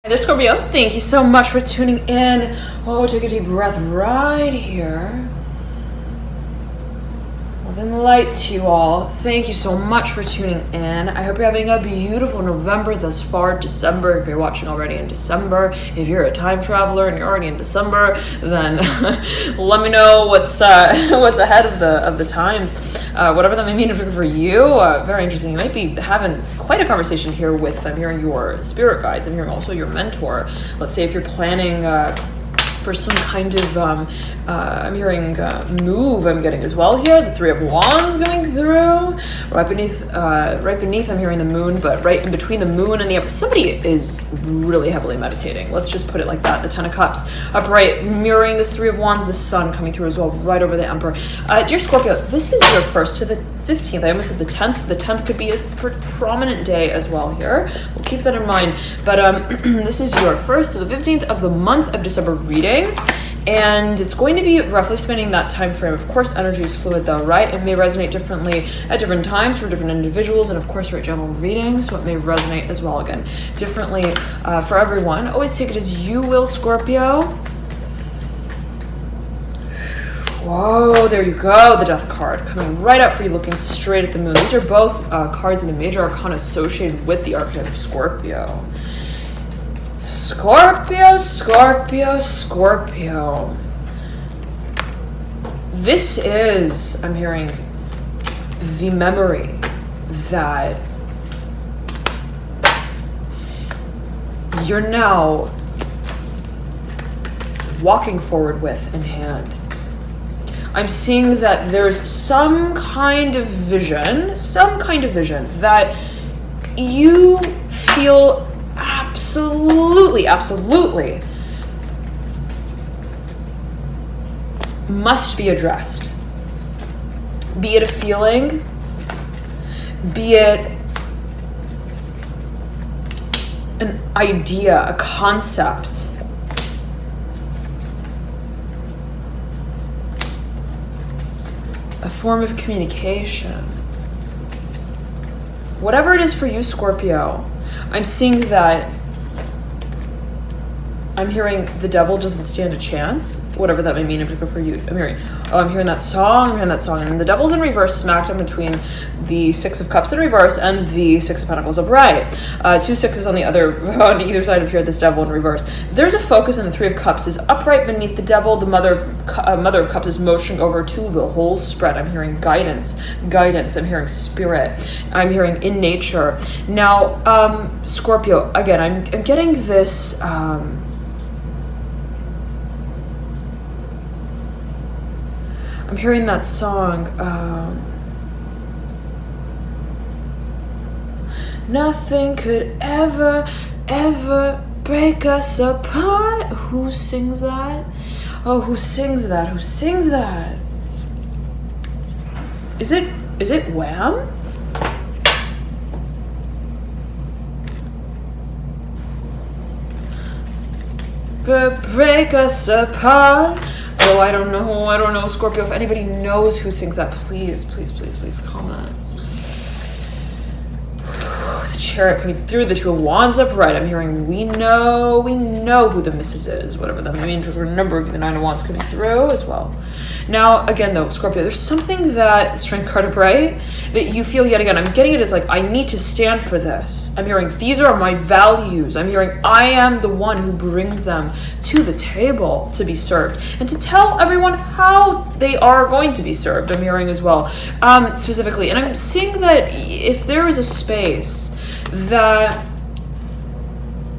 Hi there, Scorpio. Thank you so much for tuning in. Oh, take a deep breath right here. Love and light to you all. Thank you so much for tuning in. I hope you're having a beautiful November thus far. December, if you're watching already in December. If you're a time traveler and you're already in December, then let me know what's ahead of the times. Whatever that may mean for you. Very interesting. You might be having quite a conversation here with, I'm hearing your spirit guides. I'm hearing also your mentor. Let's say if you're planning for some kind of, I'm hearing move I'm getting as well here. The Three of Wands coming through. Right beneath, I'm hearing the moon, but right in between the moon and the Emperor, somebody is really heavily meditating. Let's just put it like that. The Ten of Cups upright, mirroring this Three of Wands, the Sun coming through as well, right over the Emperor. Dear Scorpio, this is your first to the 15th. I almost said the 10th. The 10th could be a prominent day as well here. We'll keep that in mind. But this is your first to the 15th of the month of December reading. And it's going to be roughly spanning that time frame. Of course, energy is fluid though, right? It may resonate differently at different times for different individuals. And of course, for general readings, so it may resonate as well, again, differently for everyone. Always take it as you will, Scorpio. Whoa, there you go. The Death card coming right up for you, looking straight at the moon. These are both cards in the major arcana associated with the archetype of Scorpio. Scorpio, Scorpio, Scorpio. This is, I'm hearing, the memory that you're now walking forward with in hand. I'm seeing that there's some kind of vision that you feel absolutely must be addressed. Be it a feeling, be it an idea, a concept. A form of communication. Whatever it is for you, Scorpio, I'm seeing that I'm hearing the devil doesn't stand a chance, whatever that may mean for you. I'm hearing that song, and the devil's in reverse, smacked in between the Six of Cups in reverse and the Six of Pentacles upright. Two sixes on either side of here, this devil in reverse. There's a focus, and the Three of Cups is upright beneath the devil. The Mother of Cups is motioning over to the whole spread. I'm hearing guidance. I'm hearing spirit. I'm hearing in nature. Now, Scorpio, again, I'm getting this. I'm hearing that song, nothing could ever break us apart. Who sings that? Oh, who sings that? Is it Wham? Break us apart. Oh, I don't know, Scorpio. If anybody knows who sings that, please comment. The Chariot coming through, the Two of Wands upright. I'm hearing we know who the missus is, whatever that means. For a number of the Nine of Wands coming through as well. Now, again, though, Scorpio, there's something that Strength card upright that you feel yet again. I'm getting it as like, I need to stand for this. I'm hearing these are my values. I'm hearing I am the one who brings them to the table to be served and to tell everyone how they are going to be served. I'm hearing as well, specifically. And I'm seeing that if there is a space that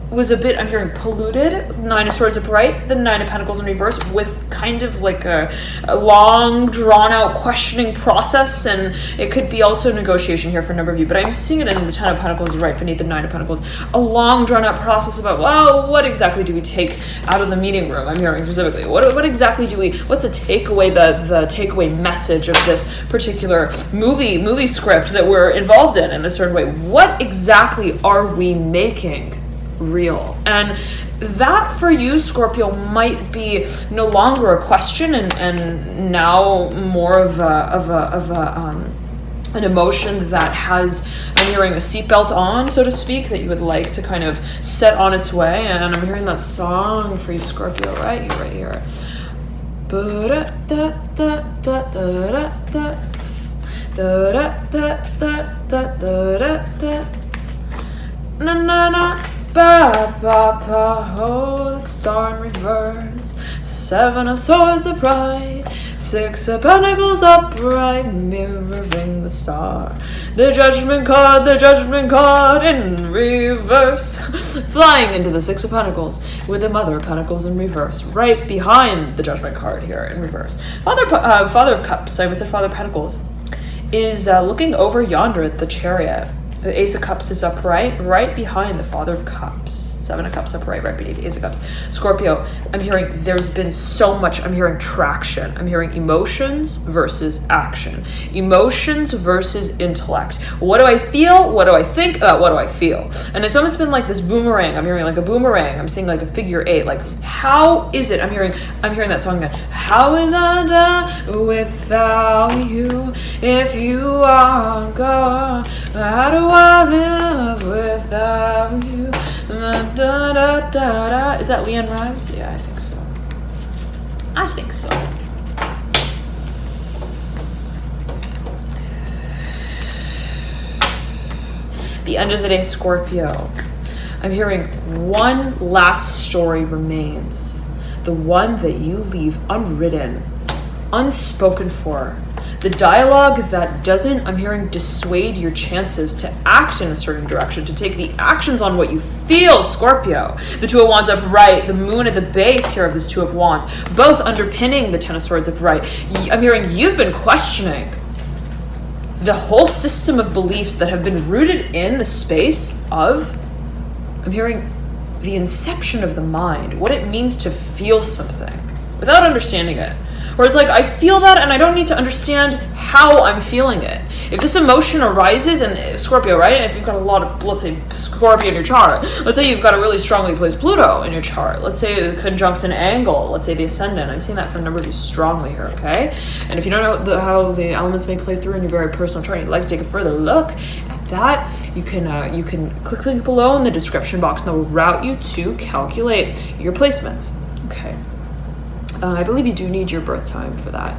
was a bit, I'm hearing polluted, Nine of Swords upright, the Nine of Pentacles in reverse, with kind of like a long, drawn-out questioning process, and it could be also negotiation here for a number of you, but I'm seeing it in the Ten of Pentacles right beneath the Nine of Pentacles, a long, drawn-out process about, well, what exactly do we take out of the meeting room? I'm hearing specifically, what exactly what's the takeaway, the takeaway message of this particular movie script that we're involved in a certain way? What exactly are we making real? And that for you, Scorpio, might be no longer a question and now more of a an emotion that has, I'm hearing a seatbelt on, so to speak, that you would like to kind of set on its way. And I'm hearing that song for you, Scorpio, right here. Na na na, ba ba ba, oh, the star in reverse. 7 of swords upright, 6 of pentacles upright, mirroring the star. The judgment card in reverse. Flying into the 6 of pentacles with the mother of pentacles in reverse, right behind the judgment card here in reverse. Father of cups, I almost said father of pentacles, is looking over yonder at the chariot. The Ace of Cups is upright, right behind the Father of Cups. 7 of Cups upright, right beneath the Ace of Cups. Scorpio, I'm hearing there's been so much, I'm hearing traction. I'm hearing emotions versus action. Emotions versus intellect. What do I feel? What do I think? What do I feel? And it's almost been like this boomerang. I'm hearing like a boomerang. I'm seeing like a figure 8. Like, how is it? I'm hearing that song again. How is I done without you? If you are gone, how do I live without you? Da, da, da, da. Is that Leanne Rimes? Yeah, I think so. The end of the day, Scorpio. I'm hearing one last story remains. The one that you leave unwritten, unspoken for. The dialogue that doesn't, I'm hearing, dissuade your chances to act in a certain direction, to take the actions on what you feel, Scorpio. The 2 of Wands upright, the moon at the base here of this 2 of Wands, both underpinning the 10 of Swords upright. I'm hearing you've been questioning the whole system of beliefs that have been rooted in the space of, I'm hearing, the inception of the mind, what it means to feel something without understanding it. Where it's like, I feel that and I don't need to understand how I'm feeling it. If this emotion arises, and Scorpio, right? And if you've got a lot of, let's say, Scorpio in your chart, let's say you've got a really strongly placed Pluto in your chart, let's say a conjunct an angle, let's say the ascendant. I'm seeing that for a number of you strongly here, okay? And if you don't know how the elements may play through in your very personal chart, and you'd like to take a further look at that, you can click the link below in the description box, and that will route you to calculate your placements, okay? I believe you do need your birth time for that,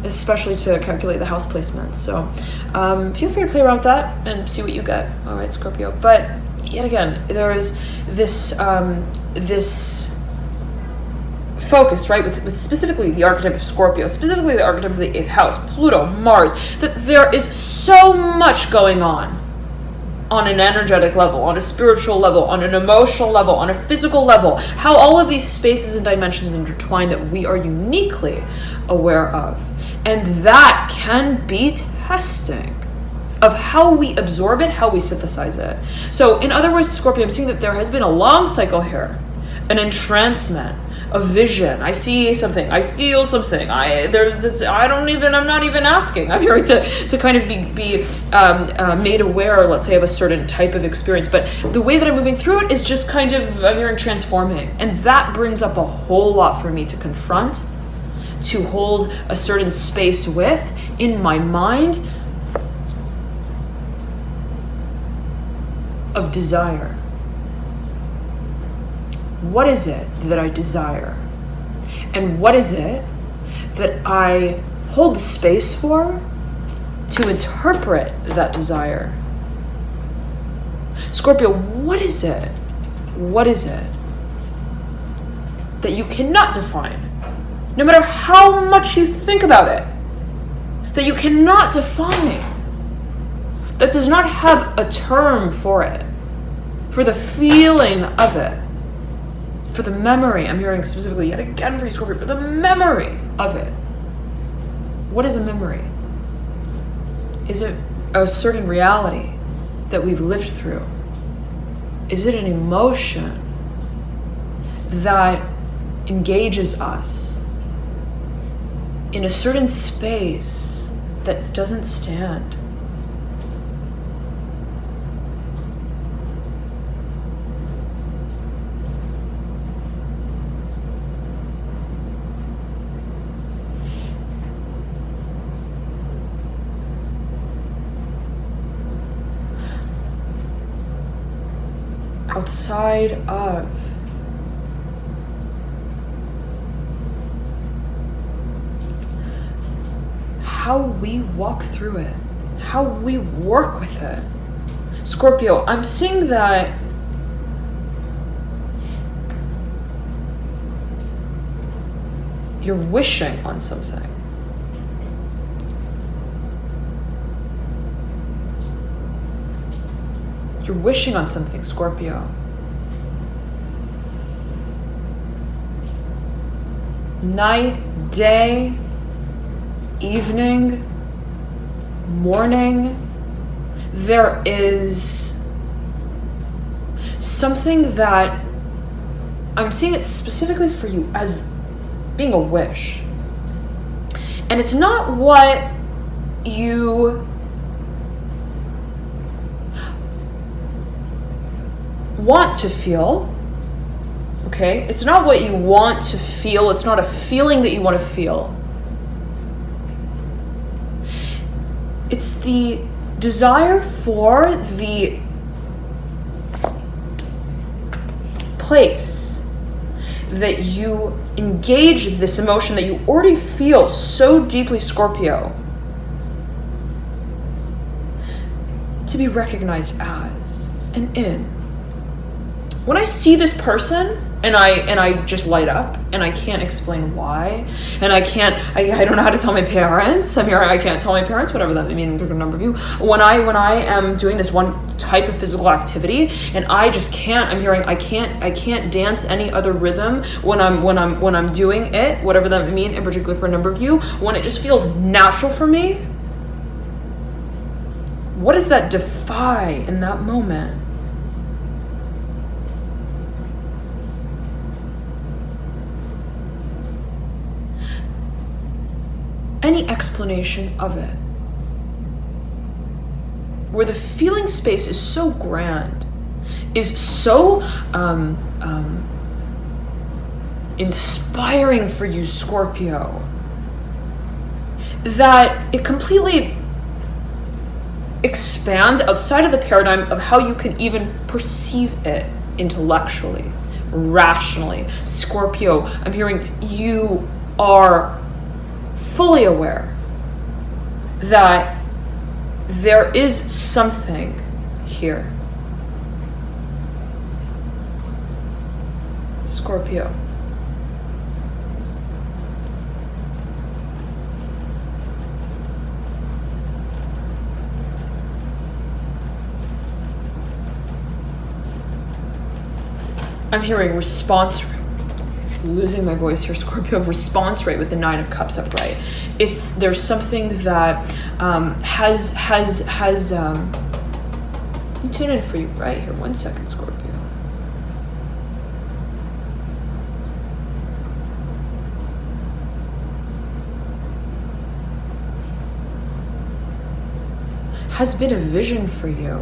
especially to calculate the house placements. So feel free to play around with that and see what you get. All right, Scorpio. But yet again, there is this this focus, right, with specifically the archetype of Scorpio, specifically the archetype of the 8th house, Pluto, Mars, that there is so much going on an energetic level, on a spiritual level, on an emotional level, on a physical level, how all of these spaces and dimensions intertwine that we are uniquely aware of. And that can be testing of how we absorb it, how we synthesize it. So in other words, Scorpio, I'm seeing that there has been a long cycle here, an entrancement, a vision. I see something, I feel something. I'm not even asking. I'm here to kind of be made aware, let's say, of a certain type of experience. But the way that I'm moving through it is just kind of, I'm hearing transforming. And that brings up a whole lot for me to confront, to hold a certain space with in my mind of desire. What is it that I desire? And what is it that I hold the space for to interpret that desire? Scorpio, what is it? What is it that you cannot define? No matter how much you think about it, that you cannot define, that does not have a term for it, for the feeling of it, for the memory. I'm hearing specifically yet again for you, Scorpio, for the memory of it. What is a memory? Is it a certain reality that we've lived through? Is it an emotion that engages us in a certain space that doesn't stand? outside of. How we walk through it, how we work with it. Scorpio, I'm seeing that you're wishing on something. You're wishing on something, Scorpio. Night, day, evening, morning, there is something that I'm seeing it specifically for you as being a wish. And it's not what you want to feel, okay? It's not what you want to feel. It's not a feeling that you want to feel. It's the desire for the place that you engage this emotion that you already feel so deeply, Scorpio, to be recognized as and in. When I see this person and I just light up and I can't explain why, and I don't know how to tell my parents. I can't tell my parents, whatever that may mean to a number of you. When I am doing this one type of physical activity and I just can't, I can't dance any other rhythm when I'm doing it, whatever that may mean, in particular for a number of you, when it just feels natural for me. What does that defy in that moment? Any explanation of it, where the feeling space is so grand, is so inspiring for you, Scorpio, that it completely expands outside of the paradigm of how you can even perceive it intellectually, rationally. Scorpio, I'm hearing you are fully aware that there is something here. Scorpio. I'm hearing response rate. Losing my voice here, Scorpio. Response rate with the 9 of Cups upright. There's something that has let me tune in for you right here. 1 second, Scorpio. Has been a vision for you.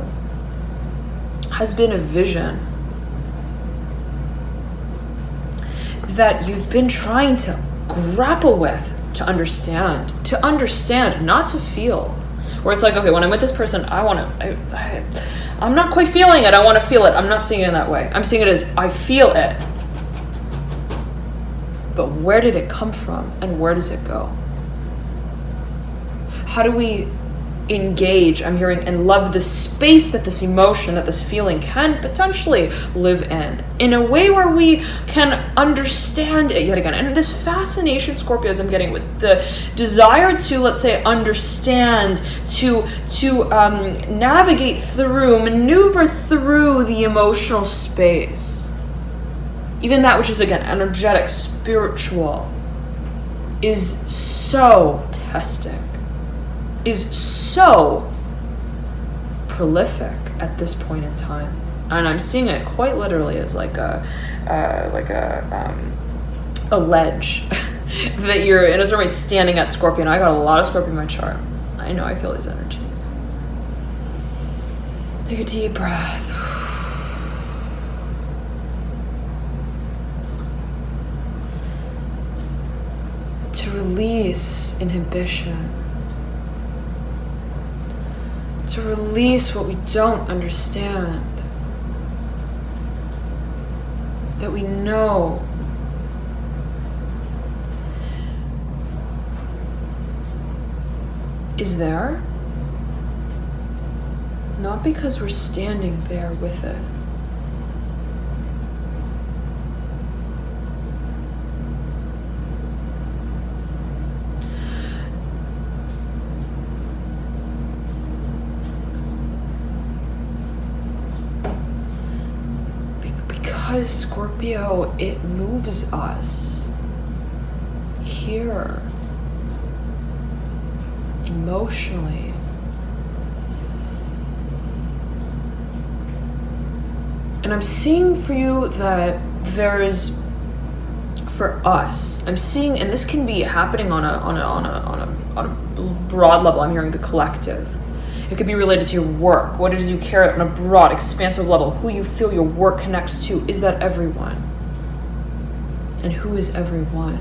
Has been a vision that you've been trying to grapple with, to understand, not to feel. Where it's like, okay, when I'm with this person, I'm not quite feeling it, I want to feel it. I'm not seeing it in that way. I'm seeing it as, I feel it. But where did it come from and where does it go? How do we engage, I'm hearing, and love the space that this emotion, that this feeling can potentially live in a way where we can understand it yet again. And this fascination, Scorpio, as I'm getting with the desire to, let's say, understand, to navigate through, maneuver through the emotional space, even that which is, again, energetic, spiritual, is so testing, is so prolific at this point in time. And I'm seeing it quite literally as like a ledge that you're in a certain way standing at, Scorpio. And I got a lot of Scorpio in my chart. I know I feel these energies. Take a deep breath. To release inhibition. To release what we don't understand. that we know is there, not because we're standing there with it, because Scorpio, it moves us here emotionally. And I'm seeing for you that there's, for us, I'm seeing, and this can be happening on a broad level. I'm hearing the collective. It could be related to your work, what it is you care on a broad, expansive level, who you feel your work connects to. Is that everyone? And who is everyone?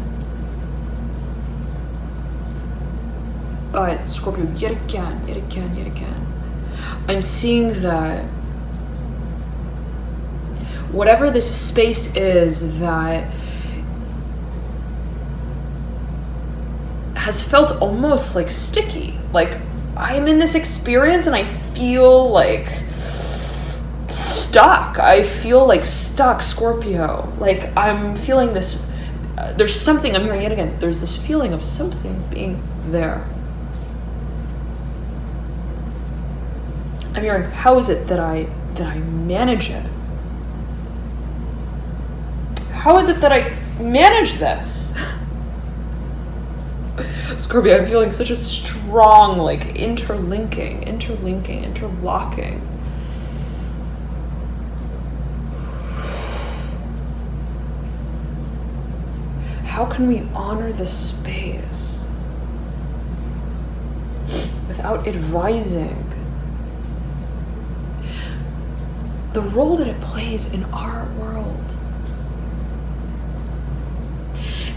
Scorpio, yet again. I'm seeing that whatever this space is that has felt almost like sticky, like I'm in this experience and I feel like stuck. I feel like stuck, Scorpio. Like I'm feeling this, there's something, I'm hearing yet again, there's this feeling of something being there. I'm hearing, how is it that I manage it? How is it that I manage this? Scorpio, I'm feeling such a strong, like, interlocking. How can we honor this space without advising the role that it plays in our world?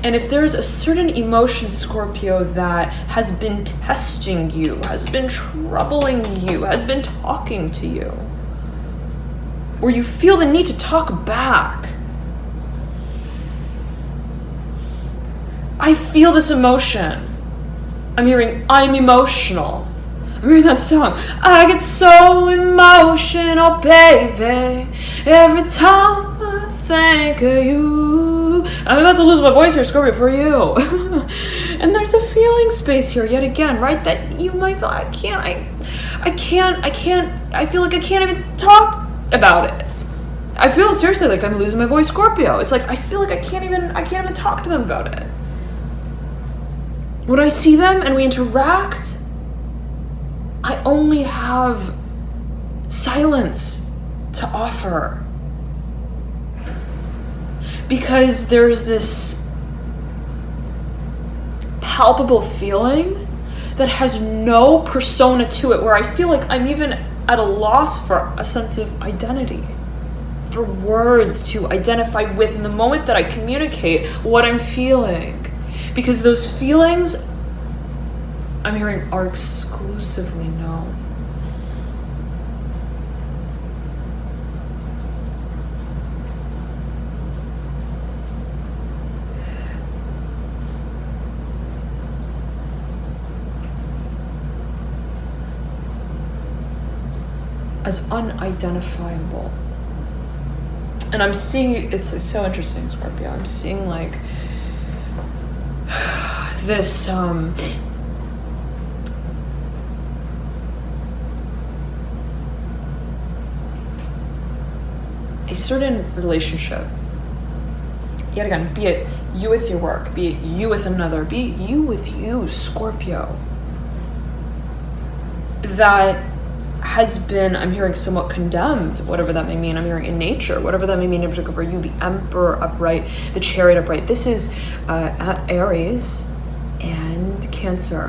And if there's a certain emotion, Scorpio, that has been testing you, has been troubling you, has been talking to you, where you feel the need to talk back, I feel this emotion. I'm hearing, I'm emotional. I'm hearing that song. I get so emotional, baby, every time I think of you. I'm about to lose my voice here, Scorpio, for you. And there's a feeling space here yet again, right? That you might feel, I feel like I can't even talk about it. I feel seriously like I'm losing my voice, Scorpio. It's like, I feel like I can't even talk to them about it. When I see them and we interact, I only have silence to offer. Because there's this palpable feeling that has no persona to it, where I feel like I'm even at a loss for a sense of identity, for words to identify with in the moment that I communicate what I'm feeling. Because those feelings, I'm hearing, are exclusively known. As unidentifiable. And I'm seeing, it's so interesting, Scorpio. I'm seeing like this a certain relationship, yet again, be it you with your work, be it you with another, be it you with you, Scorpio, that has been, I'm hearing, somewhat condemned, whatever that may mean. I'm hearing in nature, whatever that may mean in particular for you, the Emperor upright, the Chariot upright. This is at Aries and Cancer,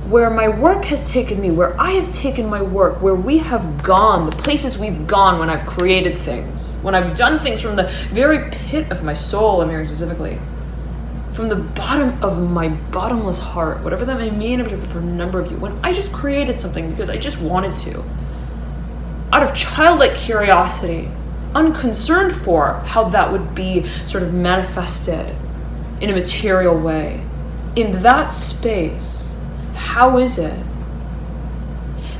where my work has taken me, where I have taken my work, where we have gone, the places we've gone when I've created things, when I've done things from the very pit of my soul, I'm hearing specifically, from the bottom of my bottomless heart, whatever that may mean in particular for a number of you, when I just created something because I just wanted to. out of childlike curiosity, unconcerned for how that would be sort of manifested in a material way. In that space, how is it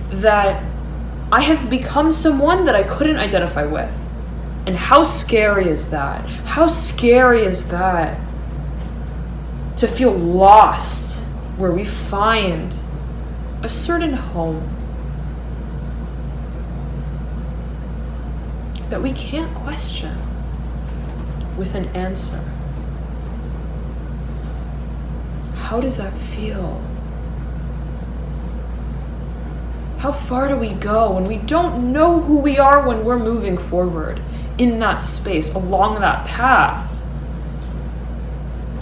that I have become someone that I couldn't identify with? And how scary is that? How scary is that to feel lost where we find a certain home that we can't question with an answer? How does that feel? How far do we go when we don't know who we are when we're moving forward in that space, along that path?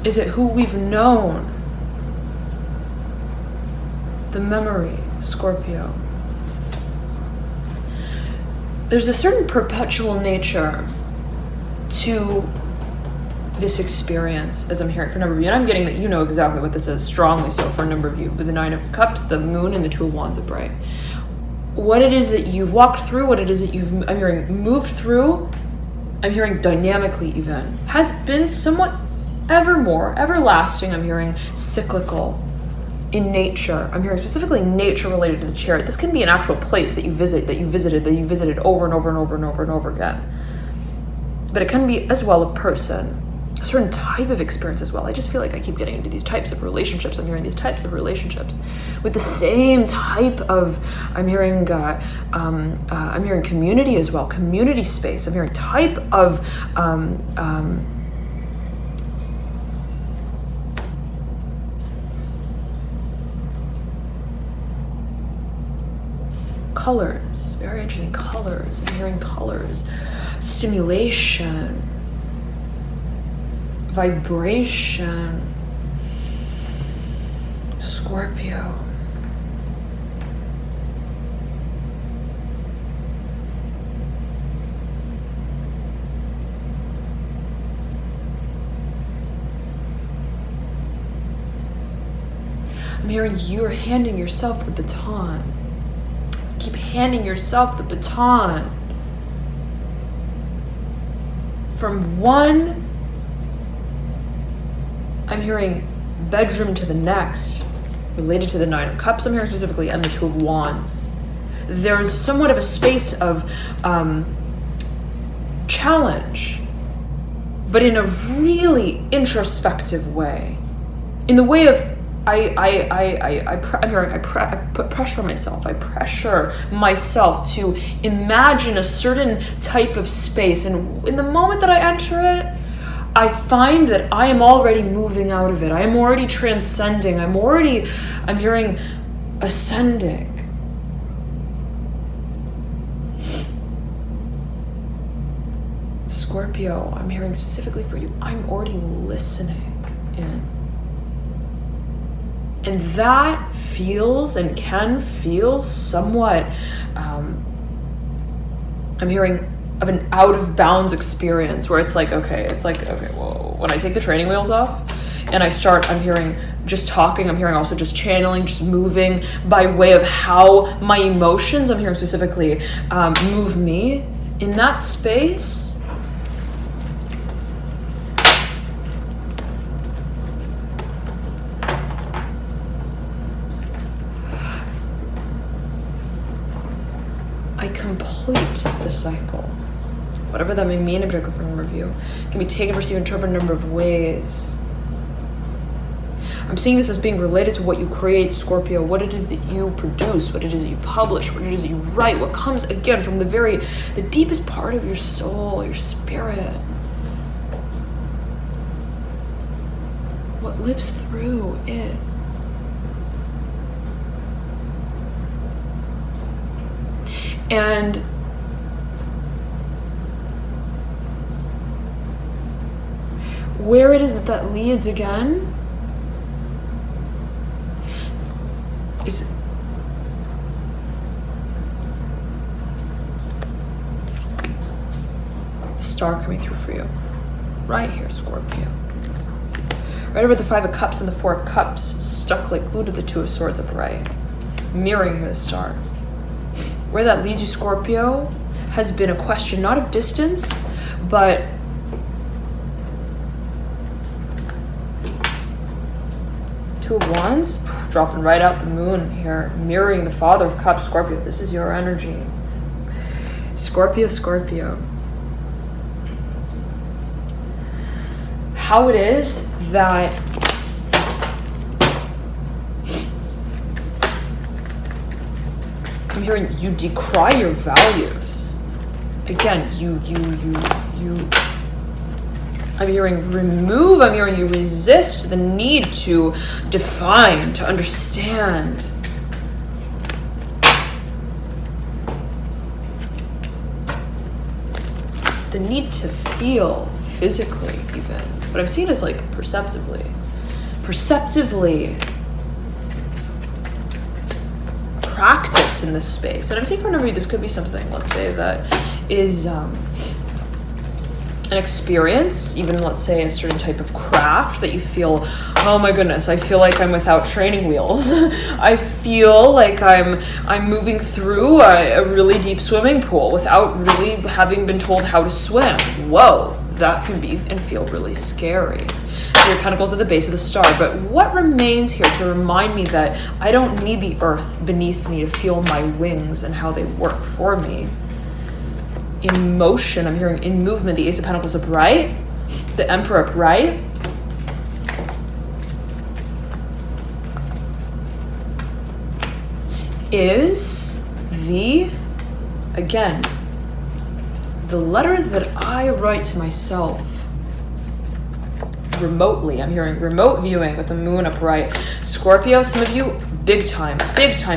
Is it who we've known? The memory, Scorpio. There's a certain perpetual nature to this experience, as I'm hearing for a number of you, and I'm getting that you know exactly what this is, strongly so for a number of you, with the Nine of Cups, the Moon, and the Two of Wands at play. What it is that you've walked through, what it is that you've, I'm hearing, moved through, I'm hearing dynamically even, has been somewhat evermore, everlasting, I'm hearing cyclical in nature. I'm hearing specifically nature related to the chariot. This can be an actual place that you visit, that you visited over and over and over and over and over again. But it can be as well a person, a certain type of experience as well. I just feel like I keep getting into these types of relationships. I'm hearing these types of relationships with the same type of, I'm hearing community as well, community space. I'm hearing type of, colors, very interesting colors. I'm hearing colors, stimulation, vibration, Scorpio. I'm hearing you're handing yourself the baton. Keep handing yourself the baton from one, I'm hearing bedroom, to the next, related to the Nine of Cups, I'm hearing specifically, and the Two of Wands. There's somewhat of a space of challenge, but in a really introspective way, in the way of I put pressure on myself. I pressure myself to imagine a certain type of space. And in the moment that I enter it, I find that I am already moving out of it. I am already transcending. I'm hearing ascending. Scorpio, I'm hearing specifically for you, I'm already listening in. And that feels and can feel somewhat, I'm hearing of an out of bounds experience where it's like, okay, well, when I take the training wheels off and I start, I'm hearing just talking, I'm hearing also just channeling, just moving by way of how my emotions, I'm hearing specifically, move me in that space. I complete the cycle. Whatever that may mean, objective for review, can be taken, received, interpreted a number of ways. I'm seeing this as being related to what you create, Scorpio, what it is that you produce, what it is that you publish, what it is that you write, what comes again from the deepest part of your soul, your spirit. What lives through it. And where it is that leads again is the star coming through for you. Right here, Scorpio. Right over the Five of Cups and the Four of Cups, stuck like glue to the Two of Swords upright, mirroring the star. where that leads you, Scorpio, has been a question not of distance, but Two of Wands, dropping right out the moon here, mirroring the Father of Cups, Scorpio. This is your energy. Scorpio, Scorpio. How it is that I'm hearing you decry your values. Again, you I'm hearing remove, I'm hearing you resist the need to define, to understand. The need to feel physically even. But I'm seeing it as like perceptively. Practice in this space. And I'm seeing for a number of you, this could be something, let's say, that is an experience, even let's say a certain type of craft that you feel, oh my goodness, I feel like I'm without training wheels. I feel like I'm moving through a really deep swimming pool without really having been told how to swim. Whoa, that can be and feel really scary. Your Pentacles at the base of the star, but what remains here to remind me that I don't need the earth beneath me to feel my wings and how they work for me. In motion, I'm hearing in movement, the Ace of Pentacles upright, the Emperor upright. Is again, the letter that I write to myself remotely. I'm hearing remote viewing with the moon upright. Scorpio, some of you, big time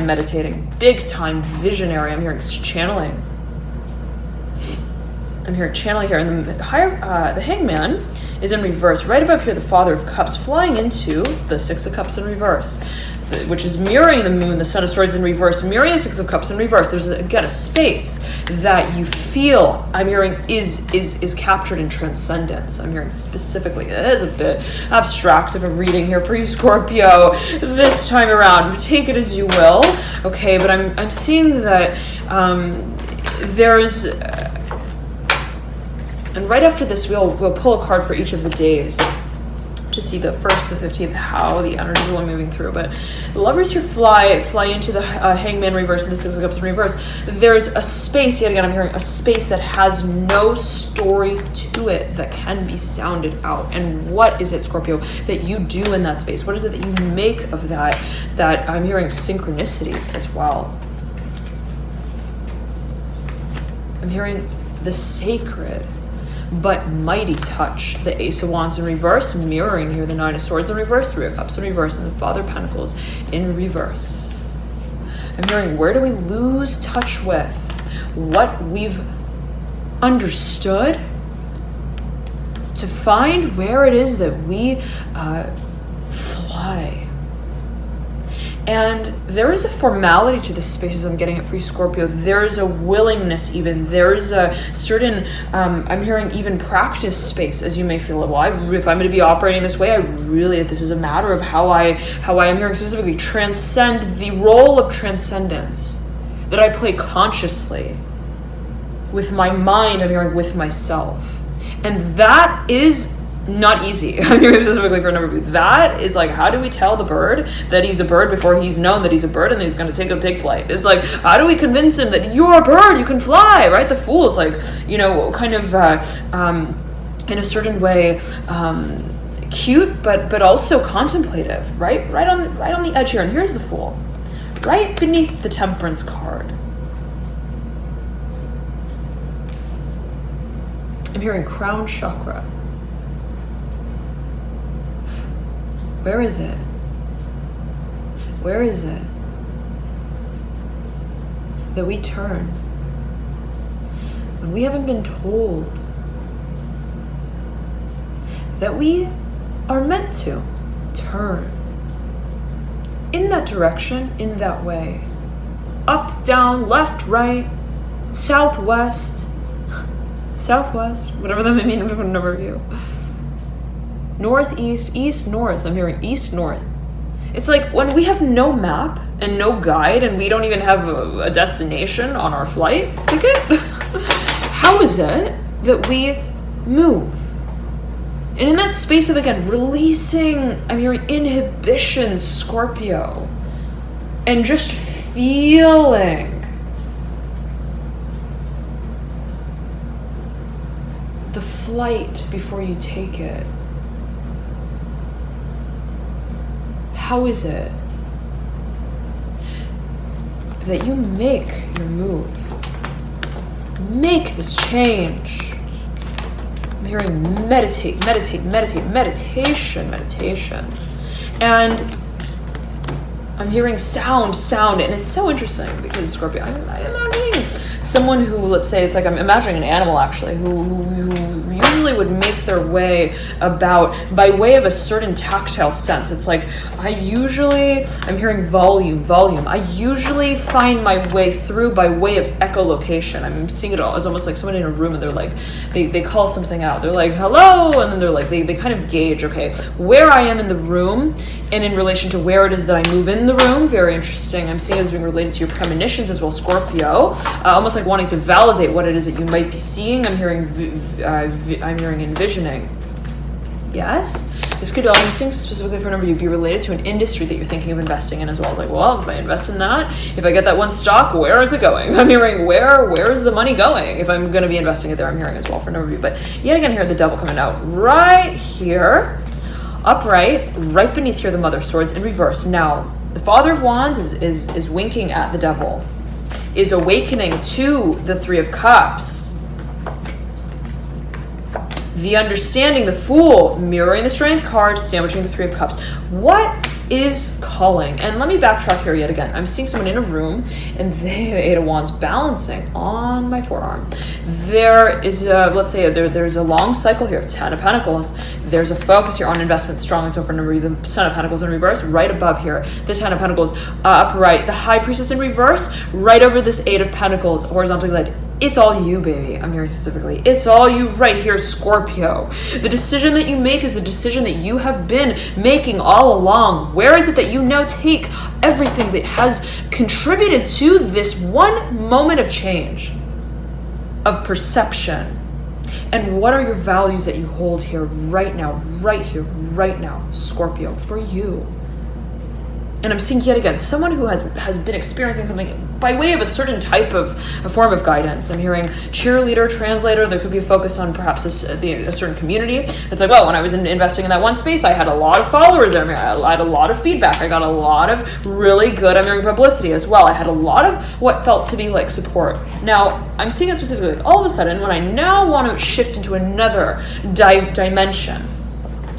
meditating, big time visionary. I'm hearing channeling. I'm hearing channeling here. And the Hangman is in reverse. Right above here, the Father of Cups flying into the Six of Cups in reverse, which is mirroring the moon, the Son of Swords in reverse, mirroring the Six of Cups in reverse. There's, again, a space that you feel, I'm hearing, is captured in Transcendence. I'm hearing specifically. It is a bit abstract of a reading here for you, Scorpio, this time around. Take it as you will, okay? But I'm seeing that there's... and right after this, we'll pull a card for each of the days to see the 1st to the 15th, how the energies are moving through. But the Lovers here fly into the Hangman reverse and the Six of Cups in reverse. There's a space, yet again, I'm hearing a space that has no story to it that can be sounded out. And what is it, Scorpio, that you do in that space? What is it that you make of that? That I'm hearing synchronicity as well. I'm hearing the sacred but mighty touch. The Ace of Wands in reverse, mirroring here the Nine of Swords in reverse, Three of Cups in reverse, and the Father of Pentacles in reverse. I'm hearing, where do we lose touch with what we've understood to find where it is that we fly? And there is a formality to the spaces I'm getting it for you, Scorpio. There's a willingness even. There's a certain, I'm hearing even practice space, as you may feel. Well, if I'm going to be operating this way, this is a matter of how I am hearing specifically, transcend the role of transcendence that I play consciously with my mind, I'm hearing with myself. And that is not easy. I'm hearing specifically for a number of people. That is like, how do we tell the bird that he's a bird before he's known that he's a bird and that he's going to take flight? It's like, how do we convince him that you're a bird, you can fly, right? The fool is like, kind of in a certain way cute, but also contemplative, right? Right on the edge here. And here's the Fool, right beneath the Temperance card. I'm hearing crown chakra. Where is it? Where is it that we turn when we haven't been told that we are meant to turn in that direction, in that way? Up, down, left, right, southwest, whatever that may mean for a number of you. North, east, north. I'm hearing east, north. It's like when we have no map and no guide and we don't even have a destination on our flight ticket, how is it that we move? And in that space of, again, releasing, I'm hearing inhibition, Scorpio, and just feeling the flight before you take it. How is it that you make your move? Make this change. I'm hearing meditation. And I'm hearing sound, and it's so interesting because Scorpio, I'm imagining someone who, let's say, it's like I'm imagining an animal actually, who usually would make their way about by way of a certain tactile sense. It's like I'm hearing volume. I usually find my way through by way of echolocation. I'm seeing it all as almost like someone in a room and they're like, they call something out. They're like, hello, and then they're like, they kind of gauge, okay, where I am in the room and in relation to where it is that I move in the room. Very interesting. I'm seeing it as being related to your premonitions as well, Scorpio. Almost like wanting to validate what it is that you might be seeing. I'm hearing envisioning. Yes, this could, I'm seeing specifically for a number of you, be related to an industry that you're thinking of investing in as well. It's like, well, if I invest in that, if I get that one stock, where is it going? I'm hearing where is the money going? If I'm going to be investing it there, I'm hearing as well for a number of you. But yet again, here the devil coming out right here, upright, right beneath here, the Mother of Swords in reverse. Now, the Father of Wands is winking at the devil, is awakening to the Three of Cups. The Understanding, the Fool, mirroring the Strength card, sandwiching the Three of Cups. What is calling? And let me backtrack here yet again. I'm seeing someone in a room and they have Eight of Wands balancing on my forearm. There is let's say there's a long cycle here, Ten of Pentacles. There's a focus here on investment, strong and so for number, the Son of Pentacles in reverse, right above here. The Ten of Pentacles upright. The High Priestess in reverse, right over this Eight of Pentacles, horizontally led. It's all you, baby. I'm hearing specifically. It's all you right here, Scorpio. The decision that you make is the decision that you have been making all along. Where is it that you now take everything that has contributed to this one moment of change, of perception? And what are your values that you hold here, right now, Scorpio, for you? And I'm seeing yet again someone who has been experiencing something by way of a certain type of a form of guidance. I'm hearing cheerleader, translator. There could be a focus on perhaps a certain community. It's like, well, when I was investing in that one space, I had a lot of followers there. I had a lot of feedback. I got a lot of really good, I'm hearing publicity as well. I had a lot of what felt to be like support. Now, I'm seeing it specifically like all of a sudden when I now want to shift into another dimension.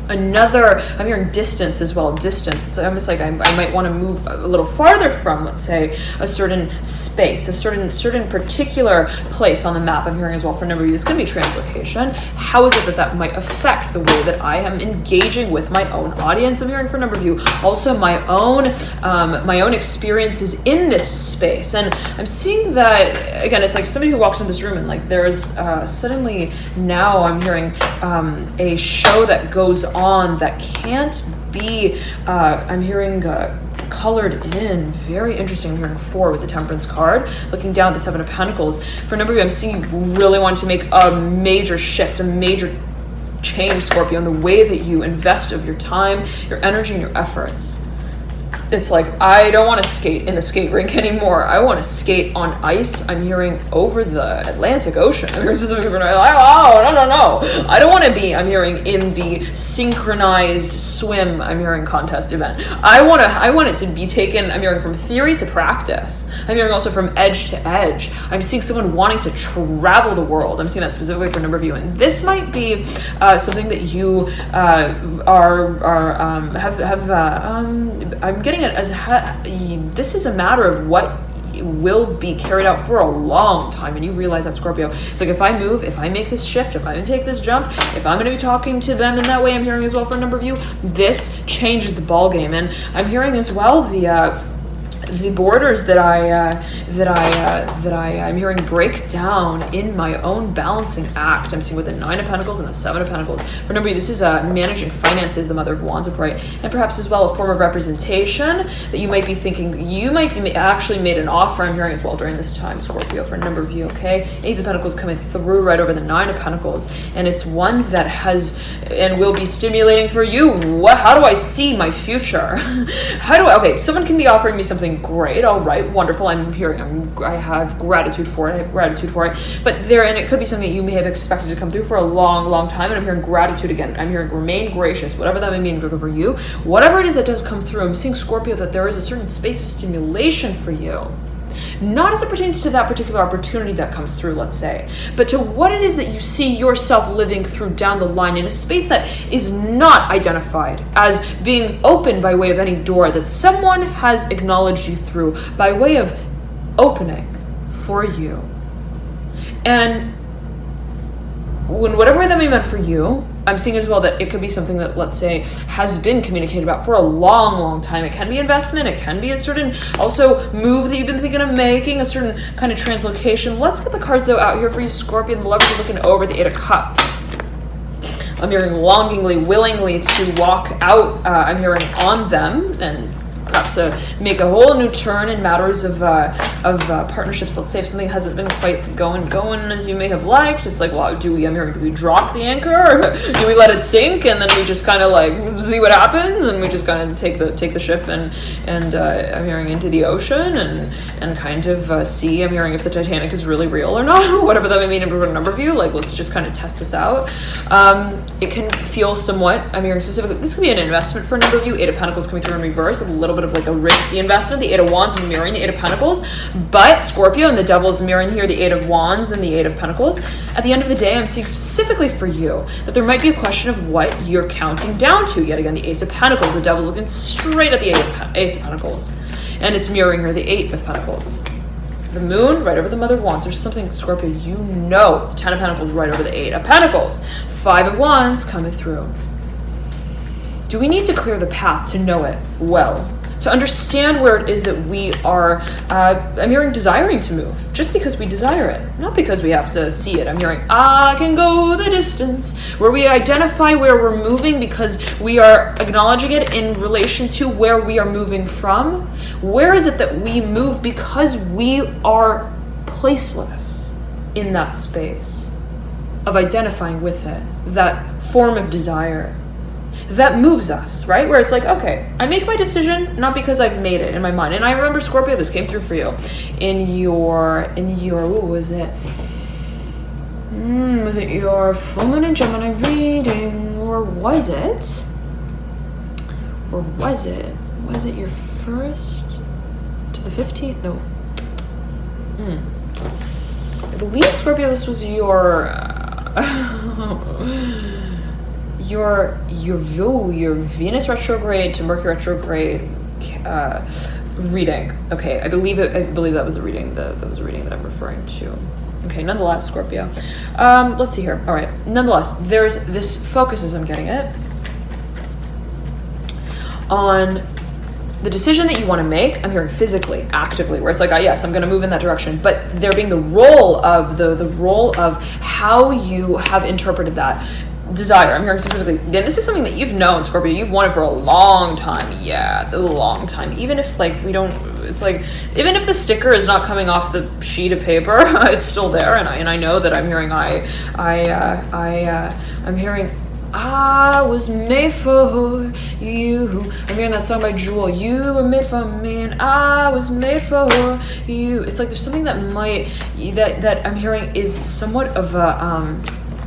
I'm hearing distance as well. Distance. It's almost like I might want to move a little farther from, let's say, a certain space, a certain particular place on the map. I'm hearing as well for a number of you. It's going to be translocation. How is it that might affect the way that I am engaging with my own audience? I'm hearing for a number of you. Also, my own experiences in this space. And I'm seeing that again. It's like somebody who walks in this room and like there's suddenly now I'm hearing a show that goes on that can't be I'm hearing colored in. Very interesting. I'm hearing 4 with the Temperance card, looking down at the 7 of Pentacles. For a number of you, I'm seeing you really want to make a major shift, a major change, Scorpio, in the way that you invest of your time, your energy, and your efforts. It's like, I don't want to skate in the skate rink anymore. I want to skate on ice. I'm hearing over the Atlantic Ocean. I'm hearing specifically, no. I don't want to be, I'm hearing, in the synchronized swim, I'm hearing, contest event. I want it to be taken, I'm hearing, from theory to practice. I'm hearing also from edge to edge. I'm seeing someone wanting to travel the world. I'm seeing that specifically for a number of you. And this might be something that you I'm getting it as this is a matter of what will be carried out for a long time, and you realize that, Scorpio. It's like, if I move, if I make this shift, if I take this jump, if I'm going to be talking to them in that way, I'm hearing as well for a number of you, this changes the ball game. And I'm hearing as well the the borders that I'm hearing break down in my own balancing act. I'm seeing with the 9 of Pentacles and the 7 of Pentacles. Remember, this is managing finances, the Mother of Wands upright, and perhaps as well a form of representation that you might be thinking. You might be actually made an offer, I'm hearing as well during this time, Scorpio, for a number of you, okay? Ace of Pentacles coming through right over the 9 of Pentacles, and it's one that has and will be stimulating for you. How do I see my future? Okay, someone can be offering me something great, all right, wonderful, I have gratitude for it, but and it could be something that you may have expected to come through for a long time, and I'm hearing gratitude again. I'm hearing remain gracious, whatever that may mean for you, whatever it is that does come through. I'm seeing, Scorpio, that there is a certain space of stimulation for you. Not as it pertains to that particular opportunity that comes through, let's say, but to what it is that you see yourself living through down the line in a space that is not identified as being open by way of any door that someone has acknowledged you through by way of opening for you. And whatever that may meant for you, I'm seeing as well that it could be something that, let's say, has been communicated about for a long time. It can be investment. It can be a certain also move that you've been thinking of making, a certain kind of translocation. Let's get the cards, though, out here for you, Scorpion. The Lovers are looking over the 8 of Cups. I'm hearing longingly, willingly to walk out. I'm hearing on them and perhaps make a whole new turn in matters of partnerships. Let's say if something hasn't been quite going as you may have liked, it's like, well, do we drop the anchor, or do we let it sink and then we just kind of like see what happens, and we just kind of take the ship and I'm hearing into the ocean and kind of see, I'm hearing if the Titanic is really real or not, whatever that may mean for a number of you. Like, let's just kind of test this out. It can feel somewhat, I'm hearing specifically, this could be an investment for a number of you. 8 of Pentacles coming through in reverse, a little bit of like a risky investment. The 8 of Wands mirroring the 8 of Pentacles, but Scorpio and the Devil is mirroring here the 8 of Wands and the 8 of Pentacles. At the end of the day, I'm seeing specifically for you that there might be a question of what you're counting down to. Yet again, the Ace of Pentacles, the Devil's looking straight at the Ace of Pentacles, and it's mirroring her the 8 of Pentacles. The Moon right over the Mother of Wands. There's something, Scorpio, you know. The 10 of Pentacles right over the 8 of Pentacles. 5 of Wands coming through. Do we need to clear the path to know it well? To understand where it is that we are, I'm hearing desiring to move, just because we desire it, not because we have to see it. I'm hearing, I can go the distance, where we identify where we're moving because we are acknowledging it in relation to where we are moving from. Where is it that we move because we are placeless in that space of identifying with it, that form of desire that moves us, right? Where it's like, okay, I make my decision not because I've made it in my mind. And I remember, Scorpio, this came through for you in your what was it? Was it your full moon and Gemini reading, or was it your first to the 15th? No. I believe, Scorpio, this was your Venus retrograde to Mercury retrograde reading. Okay, I believe that was a reading that I'm referring to. Okay, nonetheless, Scorpio. Let's see here. All right. Nonetheless, there's this focus, as I'm getting it, on the decision that you want to make. I'm hearing physically, actively, where it's like, yes, I'm going to move in that direction. But there being the role of the role of how you have interpreted that desire. I'm hearing specifically, this is something that you've known, Scorpio, you've wanted for a long time. Yeah, a long time. Even if like we don't, it's like, even if the sticker is not coming off the sheet of paper, it's still there. And I know that I'm hearing, I'm hearing, I was made for you. I'm hearing that song by Jewel. You were made for me and I was made for you. It's like there's something that that I'm hearing is somewhat of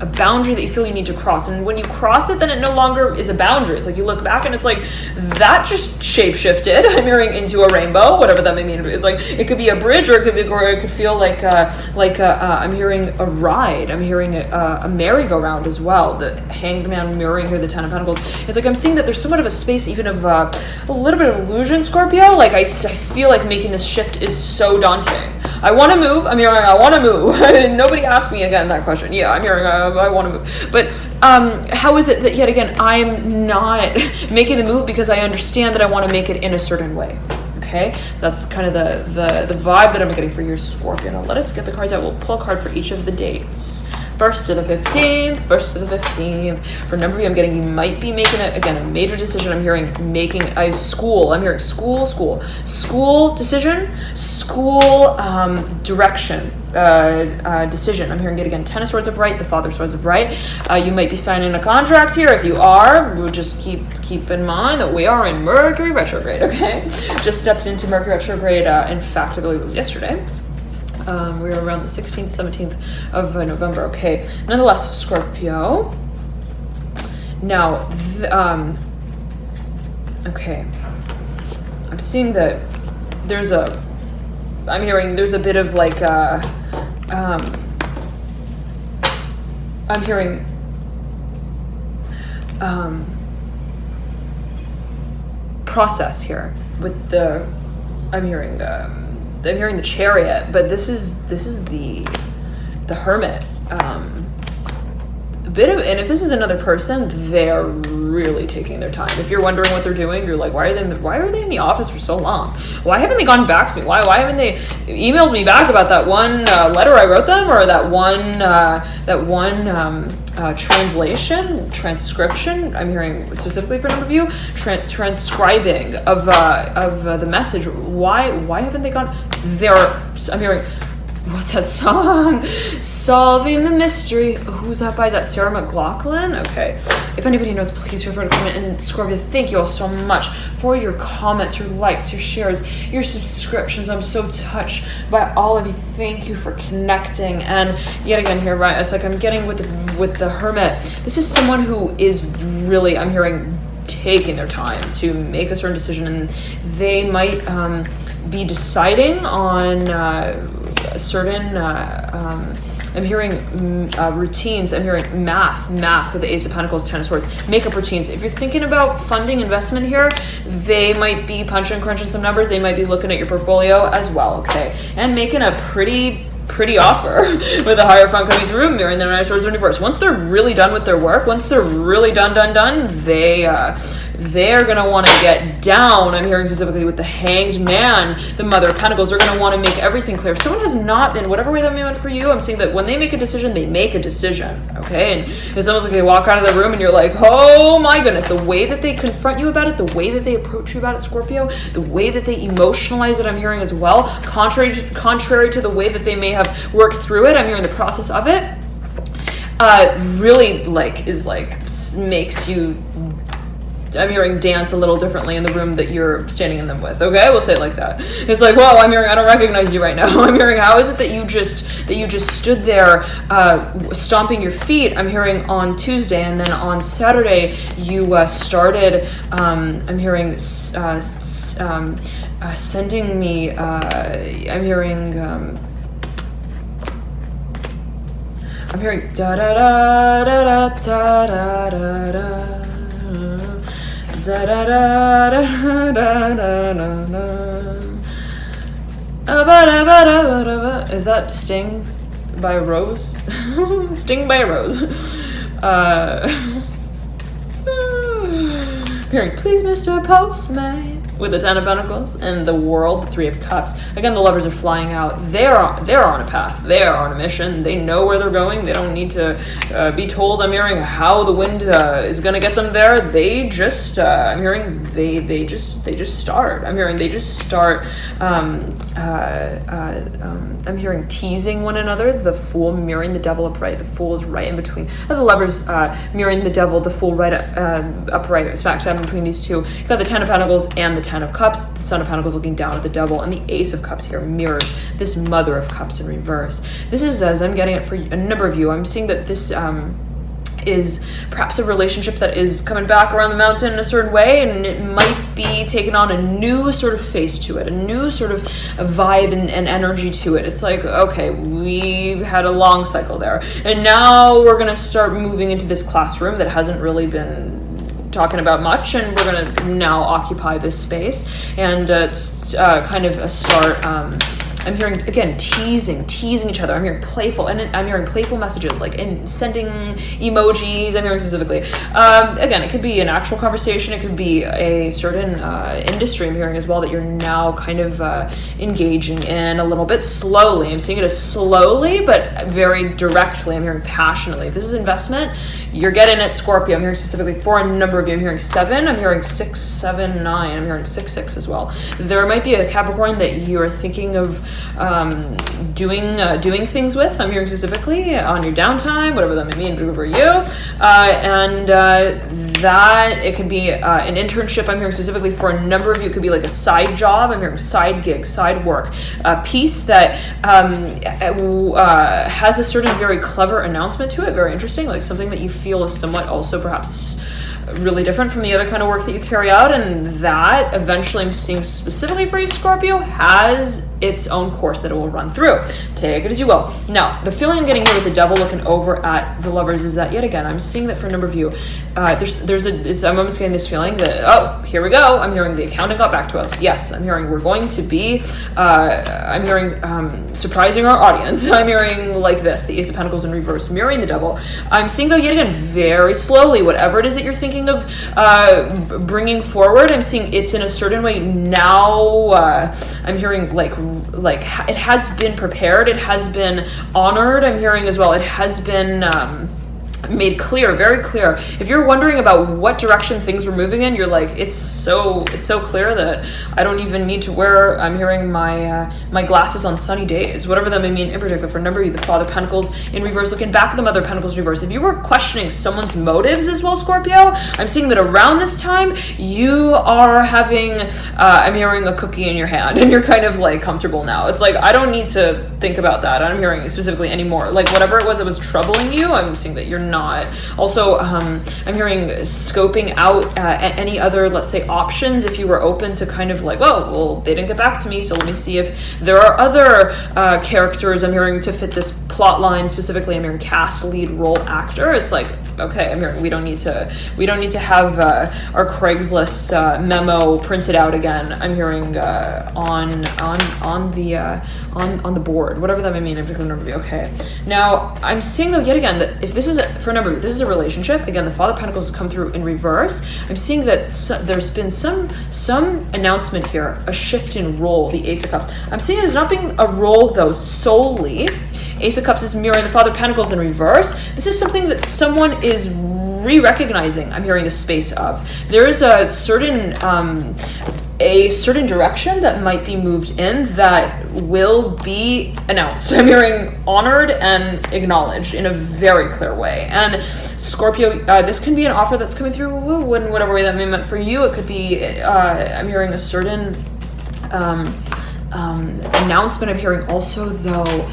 a boundary that you feel you need to cross. And when you cross it, then it no longer is a boundary. It's like you look back and it's like, that just shape-shifted, I'm hearing, into a rainbow, whatever that may mean. It's like, it could be a bridge, or it could feel like I'm hearing a ride. I'm hearing a merry-go-round as well. The Hanged Man mirroring here, the 10 of Pentacles. It's like I'm seeing that there's somewhat of a space even of a little bit of illusion, Scorpio. Like I feel like making this shift is so daunting. I want to move. I'm hearing, I want to move. Nobody asked me again that question. Yeah, I'm hearing, I want to move. But how is it that, yet again, I'm not making the move because I understand that I want to make it in a certain way? okay? That's kind of the vibe that I'm getting for your Scorpio. Now let us get the cards out. We'll pull a card for each of the dates. 1st to the 15th, 1st to the 15th. For a number of you, I'm getting you might be making, a major decision. I'm hearing making a school. I'm hearing school decision, school direction, decision. I'm hearing it again. 10 of Swords upright, the Father of Swords upright. You might be signing a contract here. If you are, we'll just keep in mind that we are in Mercury retrograde, okay? Just stepped into Mercury retrograde, in fact, I believe it was yesterday. We were around the 16th, 17th of November. Okay. Nonetheless, Scorpio. Now, okay. I'm seeing that I'm hearing there's a bit of like, I'm hearing, process here with I'm hearing the Chariot, but this is the Hermit. A bit of, and if this is another person, they're really taking their time. If you're wondering what they're doing, you're like, why are they in the office for so long? Why haven't they gone back to me? Why haven't they emailed me back about that one letter I wrote them, or that one translation? I'm hearing specifically for a number of you, transcribing of the message. Why haven't they gone? I'm hearing. What's that song? Solving the Mystery. Who's that by? Is that Sarah McLachlan? Okay. If anybody knows, please feel free to comment. And Scorpio, thank you all so much for your comments, your likes, your shares, your subscriptions. I'm so touched by all of you. Thank you for connecting. And yet again here, right, it's like I'm getting with the Hermit. This is someone who is really, I'm hearing, taking their time to make a certain decision, and they might be deciding on certain I'm hearing routines. I'm hearing math with the Ace of Pentacles, 10 of Swords, makeup routines. If you're thinking about funding investment here, they might be crunching some numbers. They might be looking at your portfolio as well, okay, and making a pretty offer with a higher front coming through, mirroring the Nine of Swords in reverse. Once they're really done with their work, once they're really done, they're going to want to get down. I'm hearing specifically with the Hanged Man, the Mother of Pentacles. They're going to want to make everything clear. If someone has not been, whatever way that may went for you, I'm saying that when they make a decision, they make a decision, okay? And it's almost like they walk out of the room and you're like, oh my goodness, the way that they confront you about it, the way that they approach you about it, Scorpio, the way that they emotionalize it, I'm hearing as well, contrary to the way that they may have worked through it, I'm hearing the process of it, really makes you, I'm hearing, dance a little differently in the room that you're standing in them with, okay? We'll say it like that. It's like, well, I'm hearing, I don't recognize you right now. I'm hearing, how is it that you just stood there stomping your feet? I'm hearing on Tuesday, and then on Saturday you started, I'm hearing sending me, I'm hearing da da da da da da da da. Da, da, da, da, da, da, da. Is that Sting by Rose? Sting by Rose. Hearing, please, Mr. Postman, with the 10 of Pentacles and the World, the 3 of Cups. Again, the lovers are flying out. They're on a path. They are on a mission. They know where they're going. They don't need to be told, I'm hearing, how the wind is going to get them there. They just, I'm hearing, they just start. I'm hearing they just start, I'm hearing teasing one another. The Fool mirroring the Devil upright. The Fool is right in between. The lovers mirroring the Devil, the Fool right upright, smack dab in between these two. You've got the 10 of Pentacles and the 10 of Cups, the Son of Pentacles looking down at the Devil, and the Ace of Cups here mirrors this Mother of Cups in reverse. This is, as I'm getting it for a number of you, I'm seeing that this is perhaps a relationship that is coming back around the mountain in a certain way, and it might be taking on a new sort of face to it, a new sort of a vibe and energy to it. It's like, okay, we had a long cycle there, and now we're going to start moving into this classroom that hasn't really been talking about much, and we're going to now occupy this space and kind of start I'm hearing, again, teasing each other. I'm hearing playful, and I'm hearing playful messages, like in sending emojis. I'm hearing specifically. Again, it could be an actual conversation. It could be a certain industry I'm hearing as well that you're now kind of engaging in a little bit slowly. I'm seeing it as slowly, but very directly. I'm hearing passionately. If this is investment, you're getting it, Scorpio. I'm hearing specifically for a number of you. I'm hearing 7. I'm hearing 6, 7, 9. I'm hearing 6, 6 as well. There might be a Capricorn that you are thinking of doing things with. I'm hearing specifically on your downtime, whatever that may mean for you. That it could be an internship. I'm hearing specifically for a number of you. It could be like a side job. I'm hearing side gig, side work, a piece that has a certain very clever announcement to it. Very interesting, like something that you feel is somewhat also perhaps really different from the other kind of work that you carry out, and that eventually I'm seeing specifically for you, Scorpio, has its own course that it will run through. Take it as you will. Now, the feeling I'm getting here with the devil looking over at the lovers is that, yet again, I'm seeing that for a number of you, I'm almost getting this feeling that, oh, here we go. I'm hearing the accounting got back to us. Yes, I'm hearing we're going to be, I'm hearing surprising our audience. I'm hearing like this, the Ace of Pentacles in reverse, mirroring the devil. I'm seeing, though, yet again, very slowly, whatever it is that you're thinking of bringing forward, I'm seeing it's in a certain way now. I'm hearing like it has been prepared, it has been honored. I'm hearing as well, it has been made clear, very clear. If you're wondering about what direction things were moving in, you're like, it's so clear that I don't even need to wear, I'm hearing my my glasses on sunny days, whatever that may mean. In particular, for a number of you, the Father of Pentacles in reverse, looking back at the Mother of Pentacles in reverse. If you were questioning someone's motives as well, Scorpio, I'm seeing that around this time you are having I'm hearing a cookie in your hand and you're kind of like comfortable now. It's like, I don't need to think about that. I'm hearing specifically anymore, like whatever it was that was troubling you, I'm seeing that you're not. Also, I'm hearing scoping out any other, let's say, options if you were open to kind of like, well, they didn't get back to me, so let me see if there are other characters I'm hearing to fit this plot line. Specifically, I'm hearing cast, lead, role, actor. It's like, okay, I'm hearing we don't need to have our Craigslist memo printed out again. I'm hearing on the board, whatever that may mean. I'm just going to okay. Now, I'm seeing though yet again that if this is for a number, this is a relationship. Again, the Father of Pentacles has come through in reverse. I'm seeing that there's been some announcement here, a shift in role. The Ace of Cups. I'm seeing it as not being a role though solely. Ace of Cups is mirroring the Father of Pentacles in reverse. This is something that someone is re-recognizing. I'm hearing the space of. There is a certain direction that might be moved in that will be announced. I'm hearing honored and acknowledged in a very clear way. And Scorpio, this can be an offer that's coming through in whatever way that may meant for you. It could be, I'm hearing a certain announcement. I'm hearing also though,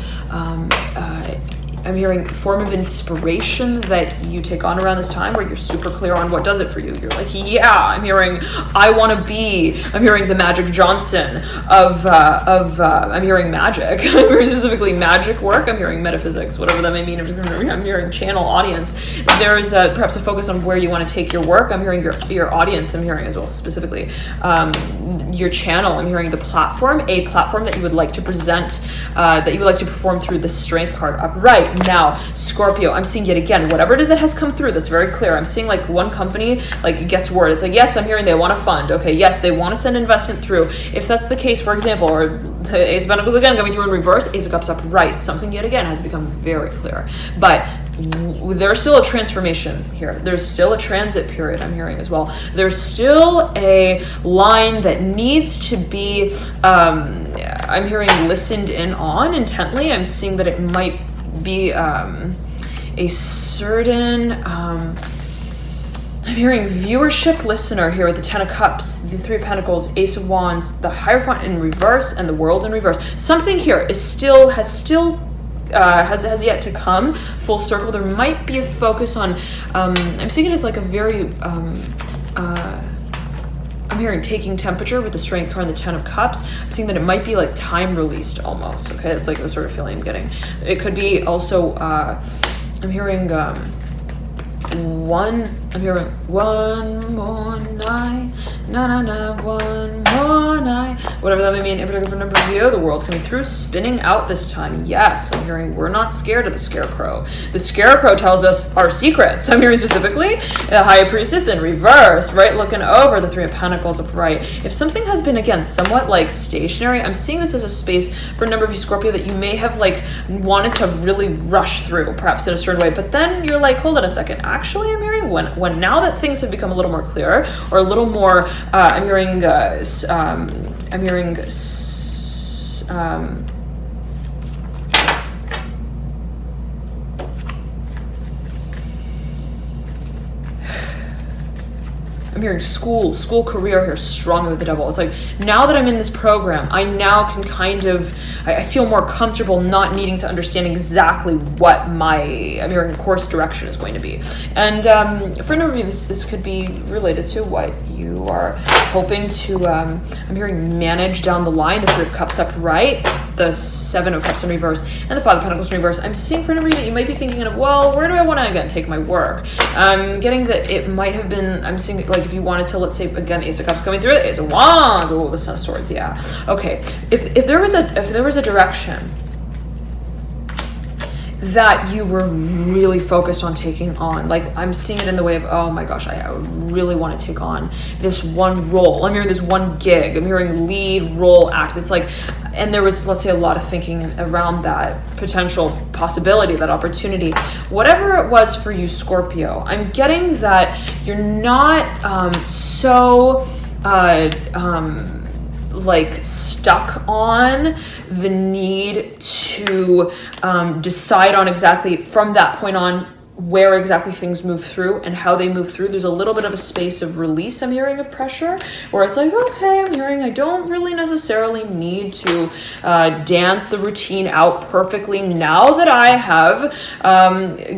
I'm hearing form of inspiration that you take on around this time where you're super clear on what does it for you. You're like, yeah, I'm hearing I'm hearing the Magic Johnson of I'm hearing magic. I'm hearing specifically magic work. I'm hearing metaphysics, whatever that may mean. I'm hearing channel audience. There is perhaps a focus on where you want to take your work. I'm hearing your audience. I'm hearing as well specifically your channel. I'm hearing the platform, a platform that you would like to present, that you would like to perform through the Strength card upright. Now, Scorpio, I'm seeing yet again, whatever it is that has come through, that's very clear. I'm seeing like one company, like it gets word. It's like, yes, I'm hearing they want to fund. Okay, yes, they want to send investment through. If that's the case, for example, or the Ace of Pentacles again coming through in reverse, Ace of Cups upright, something yet again has become very clear. But there's still a transformation here. There's still a transit period I'm hearing as well. There's still a line that needs to be, I'm hearing listened in on intently. I'm seeing that it might be a certain I'm hearing viewership listener here with the Ten of Cups, the Three of Pentacles, Ace of Wands, the Hierophant in reverse, and the World in reverse. Something here has yet to come full circle. There might be a focus on I'm seeing it as like a very I'm hearing taking temperature with the Strength card and the Ten of Cups. I'm seeing that it might be like time released almost. Okay, it's like the sort of feeling I'm getting. It could be also I'm hearing one more night, one more night, whatever that may mean. In particular for number of you, the world's coming through, spinning out this time. Yes, I'm hearing we're not scared of the scarecrow. The scarecrow tells us our secrets. I'm hearing specifically the High Priestess in reverse, right? Looking over the Three of Pentacles upright. If something has been, again, somewhat like stationary, I'm seeing this as a space for a number of you, Scorpio, that you may have like wanted to really rush through, perhaps in a certain way, but then you're like, hold on a second. Actually, I'm hearing when now that things have become a little more clear, or a little more, I'm hearing school career here strongly with the Devil. It's like, now that I'm in this program, I now can kind of, I feel more comfortable not needing to understand exactly what my, I'm hearing, course direction is going to be. And for a number of you, this could be related to what you are hoping to, I'm hearing, manage down the line. The Three of Cups upright, the Seven of Cups in reverse, and the Five of Pentacles in reverse. I'm seeing for a number of you that you might be thinking of, well, where do I want to, again, take my work? I'm getting that it might have been, I'm seeing, like, if you wanted to, let's say, again, Ace of Cups coming through, the Ace of Wands, oh, the Son of Swords, yeah. Okay, if there was a direction that you were really focused on taking on, like, I'm seeing it in the way of, oh my gosh, I really want to take on this one role. I'm hearing this one gig. I'm hearing lead, role, act. It's like, and there was, let's say, a lot of thinking around that potential possibility, that opportunity. Whatever it was for you, Scorpio, I'm getting that you're not so like stuck on the need to decide on exactly from that point on where exactly things move through and how they move through. There's a little bit of a space of release, I'm hearing, of pressure, where it's like, okay, I'm hearing I don't really necessarily need to dance the routine out perfectly now that I have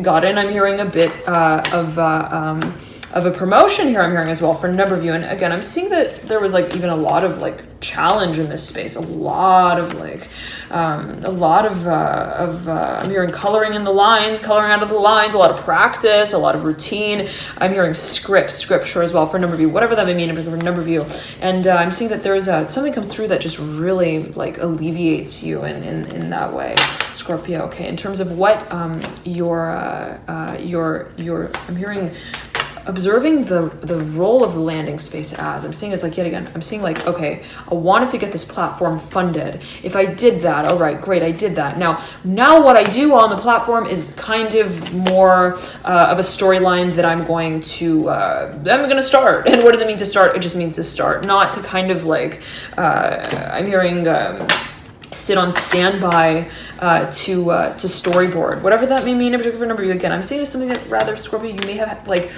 gotten, I'm hearing, a bit of a promotion here, I'm hearing as well for a number of you. And again, I'm seeing that there was like even a lot of like challenge in this space, a lot of like I'm hearing coloring in the lines, coloring out of the lines, a lot of practice, a lot of routine. I'm hearing scripture as well for a number of you, whatever that may mean for a number of you. And I'm seeing that there's something comes through that just really like alleviates you in that way, Scorpio. Okay, in terms of what your I'm hearing observing the role of the landing space as, I'm seeing it's like, yet again, I'm seeing like, okay, I wanted to get this platform funded. If I did that, all right, great, I did that. Now what I do on the platform is kind of more of a storyline that I'm going to start. And what does it mean to start? It just means to start, not to kind of like, I'm hearing, sit on standby to storyboard, whatever that may mean in particular for a number of you. Again, I'm saying it's something that rather, Scorpio, you may have like,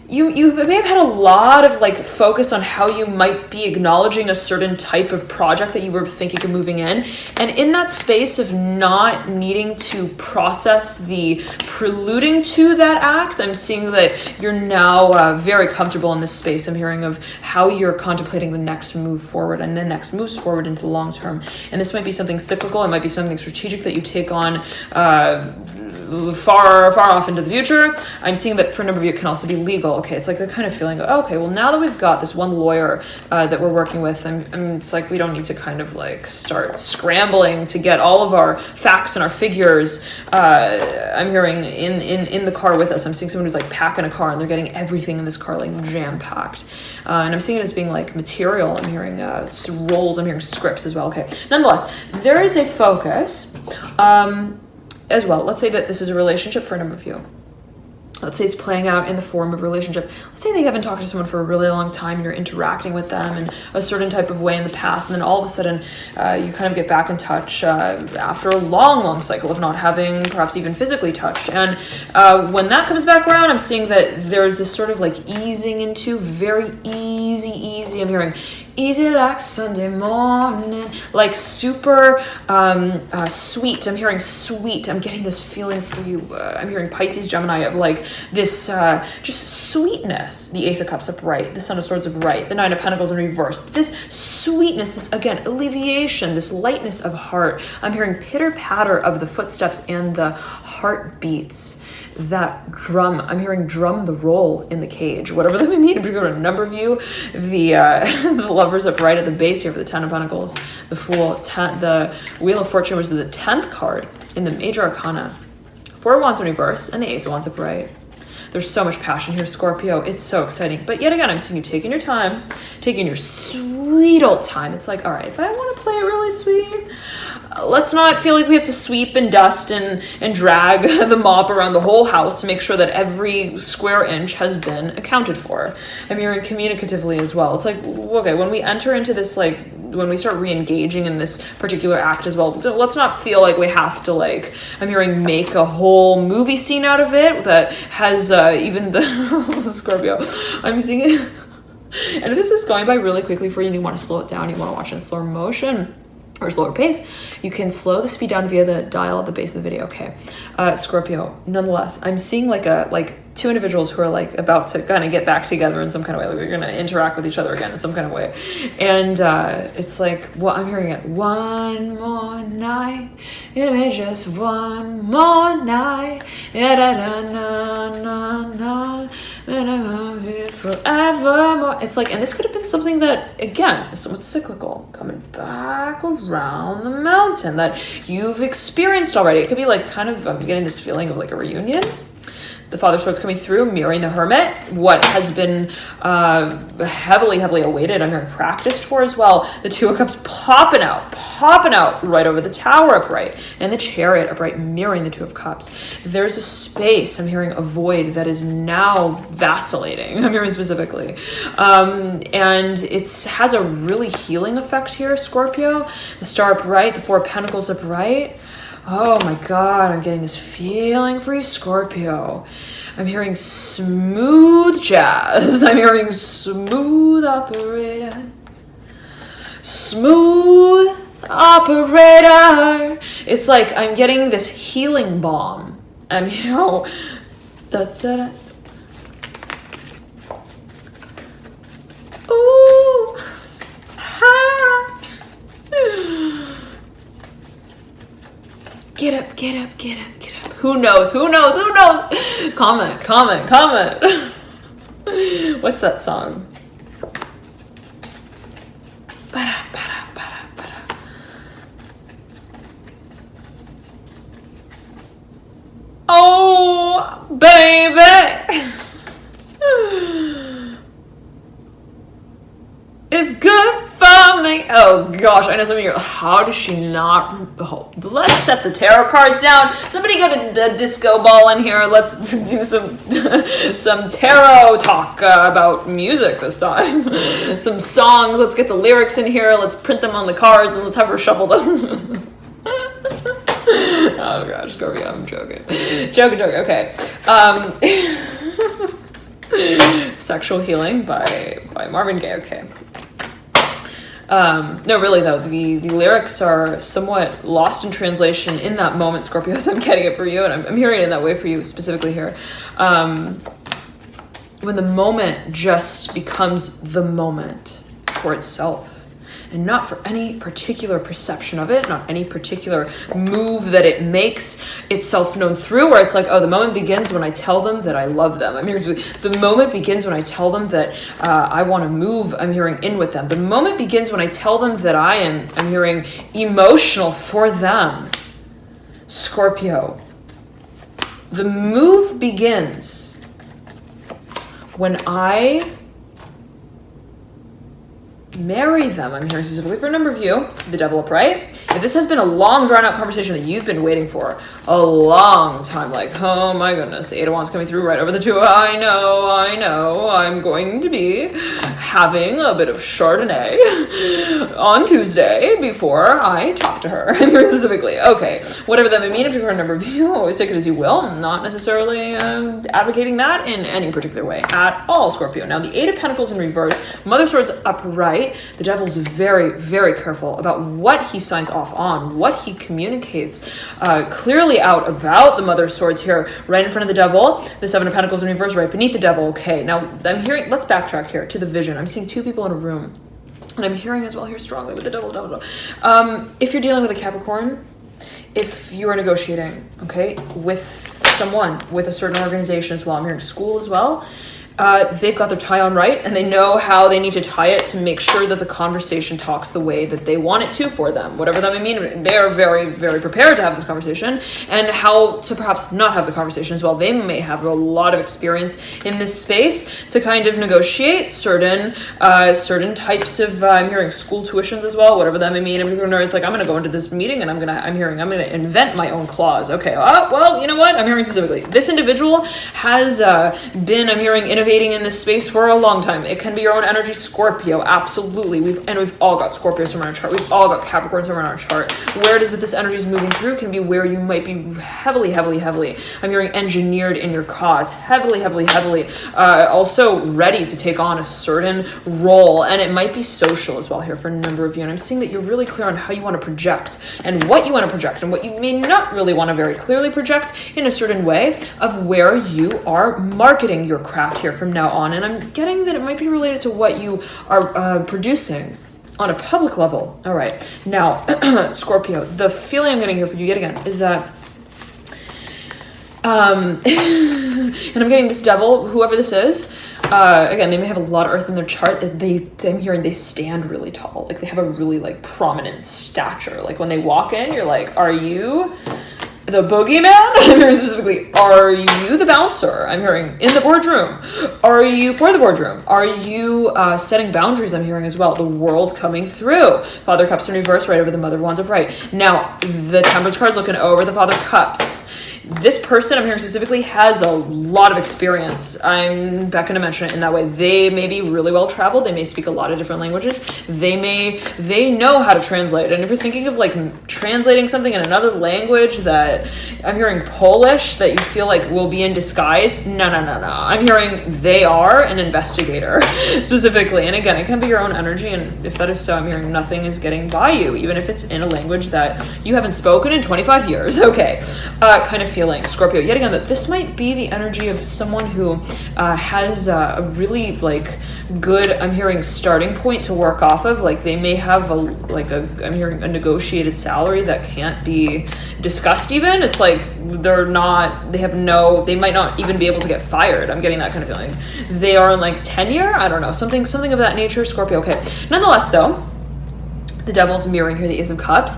you may have had a lot of like focus on how you might be acknowledging a certain type of project that you were thinking of moving in. And in that space of not needing to process the preluding to that act, I'm seeing that you're now very comfortable in this space. I'm hearing of how you're contemplating the next move forward, and then next moves forward into the long term. And this might be something cyclical. It might be something strategic that you take on far off into the future. I'm seeing that for a number of you it can also be legal. Okay, it's like the kind of feeling of, okay, well, now that we've got this one lawyer that we're working with, it's like we don't need to kind of like start scrambling to get all of our facts and our figures. I'm hearing in the car with us. I'm seeing someone who's like packing a car and they're getting everything in this car like jam-packed. And I'm seeing it as being like material. I'm hearing roles. I'm hearing scripts as well. Okay, nonetheless, there is a focus as well. Let's say that this is a relationship for a number of you. Let's say it's playing out in the form of relationship. Let's say they haven't talked to someone for a really long time and you're interacting with them in a certain type of way in the past, and then all of a sudden you kind of get back in touch after a long cycle of not having perhaps even physically touched. And when that comes back around, I'm seeing that there's this sort of like easing into very easy. I'm hearing easy like Sunday morning, like super sweet. I'm hearing sweet. I'm getting this feeling for you. I'm hearing Pisces, Gemini, of like this just sweetness. The Ace of Cups upright, the Son of Swords upright, the Nine of Pentacles in reverse. This sweetness, this again alleviation, this lightness of heart. I'm hearing pitter patter of the footsteps and the heartbeats that drum. I'm hearing drum the roll in the cage, whatever that may mean. If you go to a number of you, the the Lovers upright at the base here for the Ten of Pentacles, the Fool, the Wheel of Fortune, which is the 10th card in the Major Arcana, 4 of Wands in reverse, and the Ace of Wands upright. There's so much passion here, Scorpio. It's so exciting. But yet again, I'm seeing you taking your time, taking your sweet old time. It's like, all right, if I want to play it really sweet, let's not feel like we have to sweep and dust and drag the mop around the whole house to make sure that every square inch has been accounted for. I'm hearing communicatively as well. It's like, okay, when we enter into this, like, when we start re-engaging in this particular act as well, let's not feel like we have to, like, I'm hearing make a whole movie scene out of it that has even the Scorpio. I'm seeing it. And if this is going by really quickly for you and you want to slow it down, you want to watch in slower motion or slower pace, you can slow the speed down via the dial at the base of the video. Okay, Scorpio, nonetheless, I'm seeing like two individuals who are like about to kind of get back together in some kind of way, like we're going to interact with each other again in some kind of way. And it's like, well, I'm hearing it, one more night, give me just one more night, forevermore. It's like, and this could have been something that, again, is somewhat cyclical, coming back around the mountain that you've experienced already. It could be like kind of, I'm getting this feeling of like a reunion. The Father of Swords coming through, mirroring the Hermit, what has been heavily awaited, I'm hearing practiced for as well. The Two of Cups popping out right over the Tower upright, and the Chariot upright mirroring the Two of Cups. There's a space, I'm hearing a void that is now vacillating, I'm hearing specifically. And it has a really healing effect here, Scorpio. The Star upright, the Four of Pentacles upright. Oh my God, I'm getting this feeling for you, Scorpio. I'm hearing smooth jazz. I'm hearing smooth operator. Smooth operator. It's like I'm getting this healing balm. I'm, you know, da, da, da. Ooh. Ha. Get up, get up, get up, get up. Who knows? Who knows? Who knows? Comment. What's that song? Oh, baby. It's good for me. Oh gosh, I know some of you are, how does she not? Oh, let's set the tarot card down. Somebody go to the disco ball in here. Let's do some tarot talk about music this time. Some songs. Let's get the lyrics in here. Let's print them on the cards and let's have her shuffle them. Oh gosh, Scorpio, I'm joking. Joking. Okay. Sexual Healing by Marvin Gaye. Okay. No, really though, the lyrics are somewhat lost in translation in that moment, Scorpio, as I'm getting it for you, and I'm hearing it in that way for you specifically here. When the moment just becomes the moment for itself, and not for any particular perception of it, not any particular move that it makes itself known through, where it's like, oh, the moment begins when I tell them that I love them. I'm hearing the moment begins when I tell them that I want to move, I'm hearing in with them. The moment begins when I tell them that I'm hearing emotional for them. Scorpio. The move begins when I marry them. I'm hearing specifically for a number of you, the Devil upright. If this has been a long drawn out conversation that you've been waiting for a long time, like, oh my goodness, Eight of Wands coming through right over the Two. I know, I'm going to be having a bit of Chardonnay on Tuesday before I talk to her. I'm hearing specifically, okay, whatever that may mean, if you've heard a number of you, always take it as you will. I'm not necessarily advocating that in any particular way at all, Scorpio. Now, the Eight of Pentacles in reverse, Mother of Swords upright. The Devil's very, very careful about what he signs off on, what he communicates clearly out about the Mother of Swords here, right in front of the Devil. The Seven of Pentacles in reverse, right beneath the Devil. Okay, now I'm hearing, let's backtrack here to the vision. I'm seeing two people in a room, and I'm hearing as well here strongly with the Devil. If you're dealing with a Capricorn, if you are negotiating, okay, with someone, with a certain organization as well, I'm hearing school as well, they've got their tie on right, and they know how they need to tie it to make sure that the conversation talks the way that they want it to for them, whatever that may mean. They're very, very prepared to have this conversation, and how to perhaps not have the conversation as well. They may have a lot of experience in this space to kind of negotiate certain types of, I'm hearing school tuitions as well, whatever that may mean. It's like, I'm going to go into this meeting and I'm going to invent my own clause. Okay, well, you know what? I'm hearing specifically, this individual has been, I'm hearing, innovating in this space for a long time. It can be your own energy, Scorpio, absolutely. We've all got Scorpio somewhere in our chart. We've all got Capricorn somewhere in our chart. Where it is that this energy is moving through can be where you might be heavily, I'm hearing engineered in your cause, heavily, also ready to take on a certain role. And it might be social as well here for a number of you. And I'm seeing that you're really clear on how you want to project and what you want to project and what you may not really want to very clearly project in a certain way of where you are marketing your craft here from now on. And I'm getting that it might be related to what you are producing on a public level. All right. Now, Scorpio, the feeling I'm getting here for you yet again is that, and I'm getting this devil, whoever this is, again, they may have a lot of earth in their chart. I'm hearing they stand really tall. Like they have a really like prominent stature. Like when they walk in, you're like, are you the boogeyman? I'm hearing specifically, are you the bouncer? I'm hearing in the boardroom. Are you for the boardroom? Are you setting boundaries? I'm hearing as well. The world coming through. Father Cups in reverse, right over the Mother of Wands upright. Now, the Temperance card's looking over the Father Cups. This person, I'm hearing specifically, has a lot of experience. I'm not going to mention it in that way. They may be really well traveled. They may speak a lot of different languages. They know how to translate. And if you're thinking of like translating something in another language that I'm hearing Polish that you feel like will be in disguise, no. I'm hearing they are an investigator specifically. And again, it can be your own energy. And if that is so, I'm hearing nothing is getting by you, even if it's in a language that you haven't spoken in 25 years. Okay. Kind of feeling, Scorpio, yet again, that this might be the energy of someone who has a really like good, I'm hearing, starting point to work off of. Like they may have I'm hearing a negotiated salary that can't be discussed even. It's like they might not even be able to get fired. I'm getting that kind of feeling. They are in like tenure, I don't know, something of that nature, Scorpio. Okay, nonetheless though, the devil's mirroring here the Ace of Cups.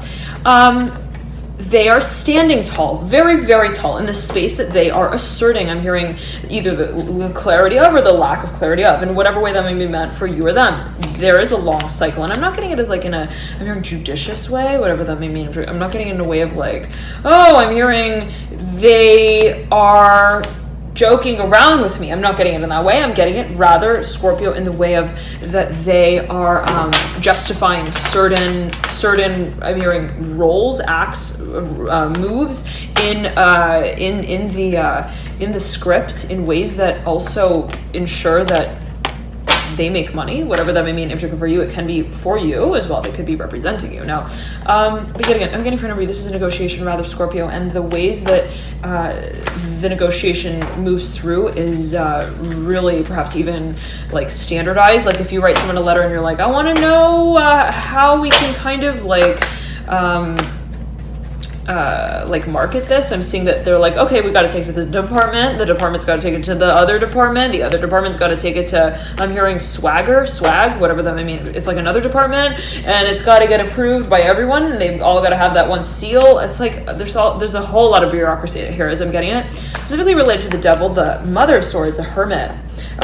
They are standing tall, very, very tall in the space that they are asserting. I'm hearing either the clarity of or the lack of clarity of, in whatever way that may be meant for you or them. There is a long cycle, and I'm not getting it as like I'm hearing judicious way, whatever that may mean. I'm not getting it in a way of like, oh, I'm hearing they are joking around with me. I'm not getting it in that way. I'm getting it rather, Scorpio, in the way of that they are justifying certain I'm hearing roles, acts, moves in the script in ways that also ensure that they make money, whatever that may mean. In particular for you, it can be for you as well. They could be representing you. Now, but yet again, I'm getting for number, this is a negotiation rather, Scorpio, and the ways that the negotiation moves through is really perhaps even like standardized. Like if you write someone a letter and you're like, I want to know how we can kind of like market this. I'm seeing that they're like, okay, we've got to take it to the department's got to take it to the other other department's got to take it to, I'm hearing swag, whatever that may mean. It's like another department, and it's got to get approved by everyone, and they've all got to have that one seal. It's like there's a whole lot of bureaucracy here as I'm getting it. Specifically related to the devil, the Mother of Swords, the Hermit.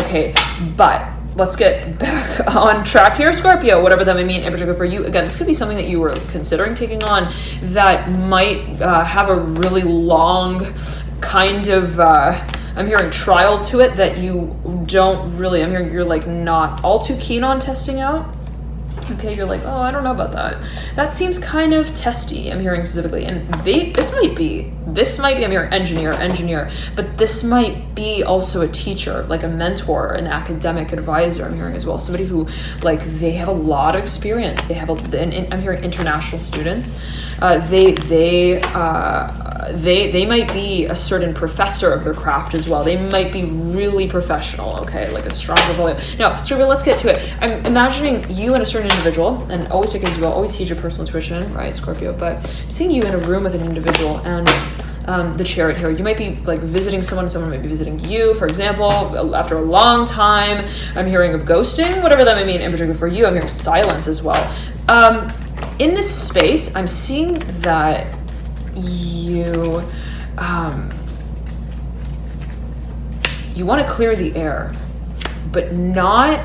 Okay, but let's get back on track here, Scorpio, whatever that may mean in particular for you. Again, this could be something that you were considering taking on that might have a really long kind of, I'm hearing trial to it that you don't really, I'm hearing you're like not all too keen on testing out. Okay, you're like, oh, I don't know about that. That seems kind of testy, I'm hearing specifically. And this might be, I'm hearing engineer, but this might be also a teacher, like a mentor, an academic advisor, I'm hearing as well. Somebody who, like, they have a lot of experience. They have I'm hearing international students. They they might be a certain professor of their craft as well. They might be really professional, okay, like a strong portfolio. Now, Scorpio, let's get to it. I'm imagining you and a certain individual, and always take it as well, always heed your personal intuition, right, Scorpio, but I'm seeing you in a room with an individual, and the Chariot here, you might be like visiting someone might be visiting you, for example, after a long time. I'm hearing of ghosting, whatever that may mean. In particular for you, I'm hearing silence as well. In this space, I'm seeing that you you want to clear the air, but not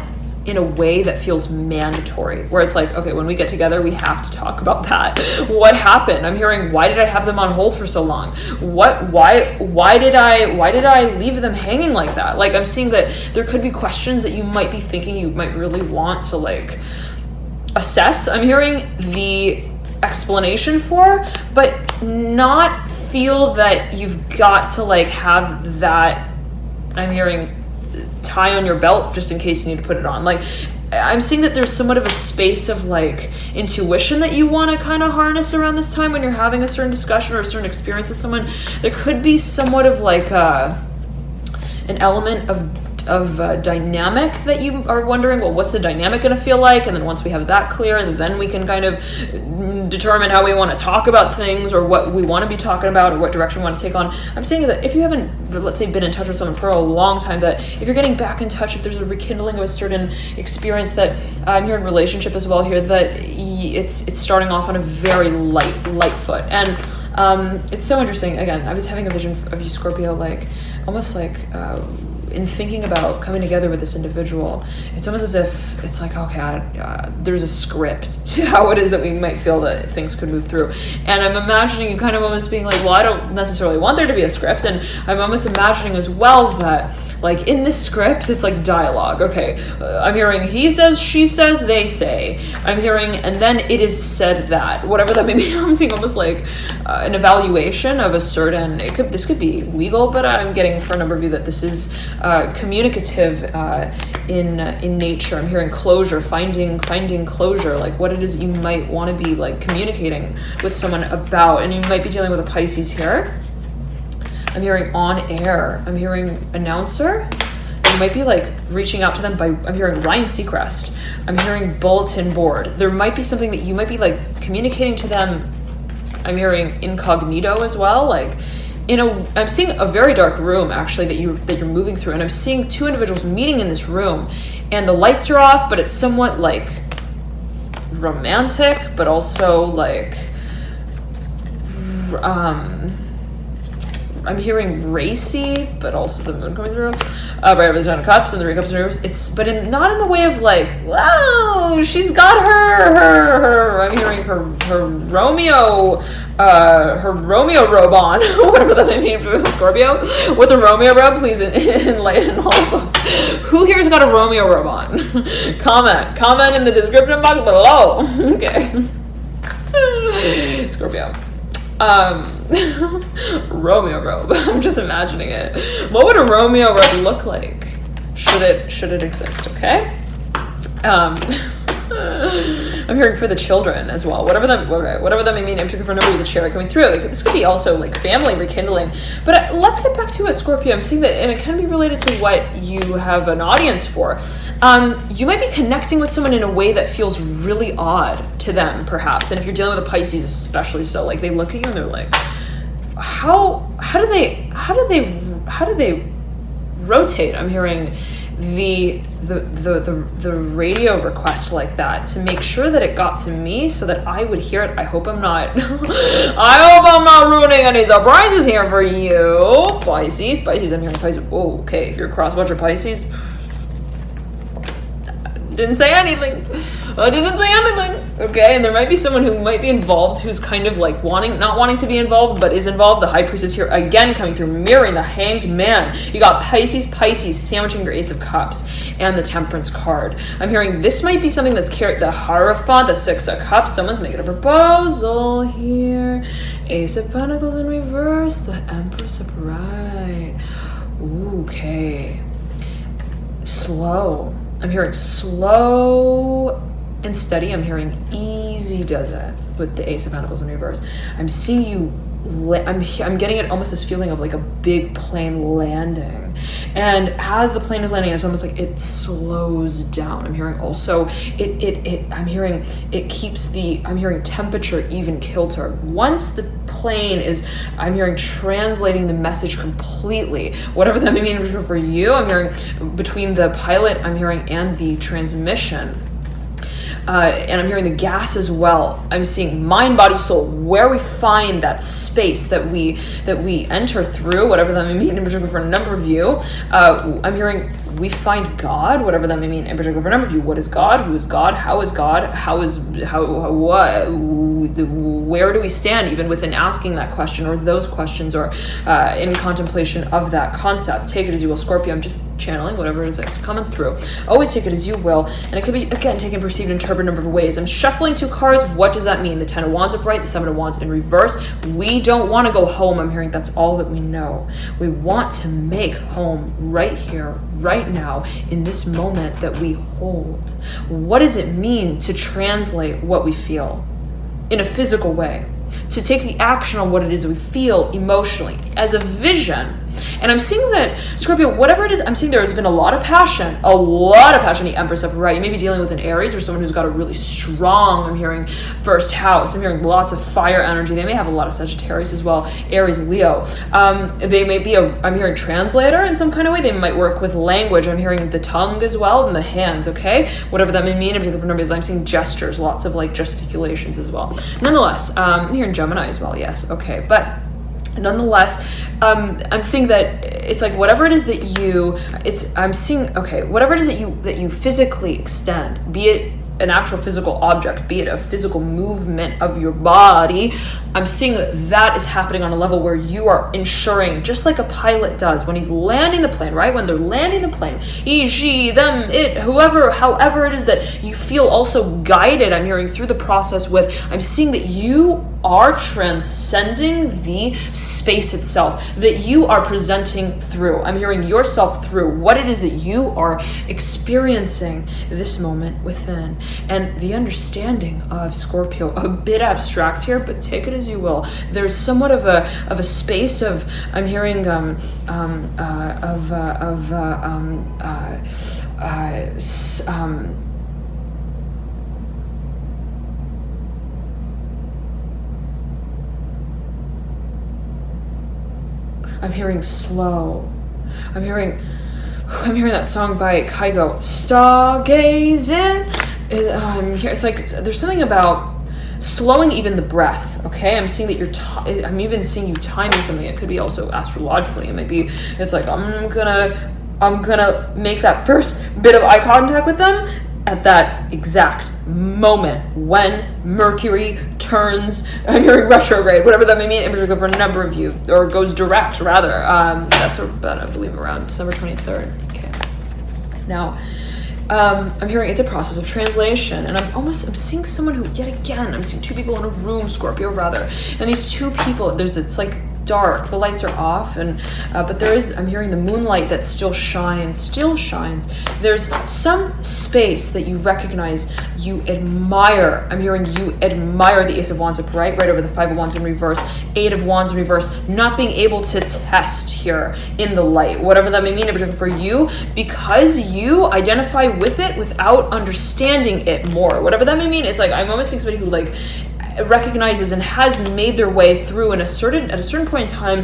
in a way that feels mandatory, where it's like, okay, when we get together, we have to talk about that. What happened? I'm hearing, why did I have them on hold for so long? Why did I leave them hanging like that? Like, I'm seeing that there could be questions that you might be thinking you might really want to like assess. I'm hearing the explanation for, but not feel that you've got to like have that, I'm hearing, tie on your belt just in case you need to put it on. Like, I'm seeing that there's somewhat of a space of like intuition that you want to kind of harness around this time when you're having a certain discussion or a certain experience with someone. There could be somewhat of like an element of dynamic that you are wondering, well, what's the dynamic going to feel like? And then once we have that clear, then we can kind of determine how we want to talk about things, or what we want to be talking about, or what direction we want to take on. I'm saying that if you haven't, let's say, been in touch with someone for a long time, that if you're getting back in touch, if there's a rekindling of a certain experience, that I'm hearing relationship as well here, that it's starting off on a very light foot. And it's so interesting. Again, I was having a vision of you, Scorpio, like almost like in thinking about coming together with this individual, it's almost as if it's like, okay, there's a script to how it is that we might feel that things could move through. And I'm imagining you kind of almost being like, well, I don't necessarily want there to be a script. And I'm almost imagining as well that like in this script, it's like dialogue. Okay, I'm hearing he says, she says, they say. I'm hearing, and then it is said that, whatever that may be. I'm seeing almost like an evaluation of a certain, this could be legal, but I'm getting for a number of you that this is communicative in nature. I'm hearing closure, finding closure, like what it is you might want to be like communicating with someone about. And you might be dealing with a Pisces here. I'm hearing on air. I'm hearing announcer. You might be like reaching out to them by, I'm hearing Ryan Seacrest. I'm hearing bulletin board. There might be something that you might be like communicating to them. I'm hearing incognito as well. Like I'm seeing a very dark room actually that you're moving through, and I'm seeing two individuals meeting in this room, and the lights are off, but it's somewhat like romantic, but also like I'm hearing racy, but also the moon coming through. Right over the Ten of Cups and the 3 Cups and Reverse. But not in the way of like, wow, she's got her. I'm hearing her Romeo robe on, whatever that may mean for Scorpio. What's a Romeo robe? Please enlighten all of us. Who here's got a Romeo robe on? Comment in the description box below. Okay. Scorpio. Romeo robe. I'm just imagining it. What would a Romeo robe look like? Should it exist? Okay. I'm hearing for the children as well. Whatever that may mean. I'm looking for a number with the Chariot coming through. Like, this could be also like family rekindling. But let's get back to it, Scorpio. I'm seeing that, and it can be related to what you have an audience for. You might be connecting with someone in a way that feels really odd to them, perhaps. And if you're dealing with a Pisces, especially so, like they look at you and they're like, how do they rotate? I'm hearing the radio request like that to make sure that it got to me so that I would hear it. I hope I'm not ruining any surprises here for you, Pisces. I'm hearing Pisces. Oh, okay. If you're a cross watcher Pisces, didn't say anything. Okay, and there might be someone who might be involved who's kind of like not wanting to be involved, but is involved. The High Priestess here again coming through, mirroring the Hanged Man. You got Pisces, sandwiching your Ace of Cups, and the Temperance card. I'm hearing this might be something that's carried the Hierophant, the 6 of Cups. Someone's making a proposal here. Ace of Pentacles in reverse, the Empress upright. Okay. Slow. I'm hearing slow and steady. I'm hearing easy does it with the Ace of Pentacles in reverse. I'm seeing you I'm getting it almost this feeling of like a big plane landing, and as the plane is landing, it's almost like it slows down. I'm hearing also I'm hearing it keeps I'm hearing temperature even kilter. Once the plane is, I'm hearing translating the message completely, whatever that may mean for you. I'm hearing between the pilot, I'm hearing, and the transmission. And I'm hearing the gas as well. I'm seeing mind, body, soul, where we find that space that we enter through, whatever that may mean in particular for a number of you. I'm hearing we find God, whatever that may mean in particular for a number of you. What is God? Who is God? How is God? Where do we stand even within asking that question or those questions, or in contemplation of that concept? Take it as you will, Scorpio. I'm just channeling whatever it is that's coming through. Always take it as you will, and it could be, again, taken, perceived, interpreted a number of ways. I'm shuffling 2 cards. What does that mean? The 10 of Wands upright, the 7 of Wands in reverse. We don't want to go home. I'm hearing that's all that we know. We want to make home right here, right now, in this moment that we hold. What does it mean to translate what we feel in a physical way? To take the action on what it is we feel emotionally as a vision. And I'm seeing that, Scorpio, whatever it is, I'm seeing there has been a lot of passion, the Empress upright. You may be dealing with an Aries or someone who's got a really strong, I'm hearing, first house. I'm hearing lots of fire energy. They may have a lot of Sagittarius as well, Aries, Leo. They may be I'm hearing translator in some kind of way. They might work with language. I'm hearing the tongue as well and the hands, okay? Whatever that may mean, in particular for numbers, I'm seeing gestures, lots of like gesticulations as well. Nonetheless, I'm hearing Gemini as well, yes, okay. But nonetheless, I'm seeing that it's like whatever it is that whatever it is that you physically extend, be it an actual physical object, be it a physical movement of your body, I'm seeing that is happening on a level where you are ensuring, just like a pilot does when he's landing the plane, right? When they're landing the plane, he, she, them, it, whoever, however it is that you feel also guided, I'm hearing through the process with, I'm seeing that you are transcending the space itself, that you are presenting through. I'm hearing yourself through what it is that you are experiencing this moment within. And the understanding of Scorpio, a bit abstract here, but take it as you will. There's somewhat of a space of, I'm hearing I'm hearing slow. I'm hearing that song by Kygo, Stargazing. It's like there's something about slowing even the breath, okay? I'm seeing that I'm even seeing you timing something. It could be also astrologically. It might be, it's like I'm gonna make that first bit of eye contact with them at that exact moment when Mercury turns, I'm hearing retrograde, whatever that may mean, in particular for a number of you, or goes direct rather. That's about, I believe, around December 23rd. Okay. Now, I'm hearing it's a process of translation, and I'm seeing someone who, yet again, I'm seeing 2 people in a room, Scorpio rather, and these 2 people, it's like dark, the lights are off, and but I'm hearing the moonlight that still shines. There's some space that you recognize, you admire. I'm hearing you admire the Ace of Wands upright, right over the 5 of Wands in reverse, 8 of Wands in reverse, not being able to test here in the light, whatever that may mean in particular for you, because you identify with it without understanding it more, whatever that may mean. It's like I'm almost seeing somebody who like recognizes and has made their way through at a certain point in time.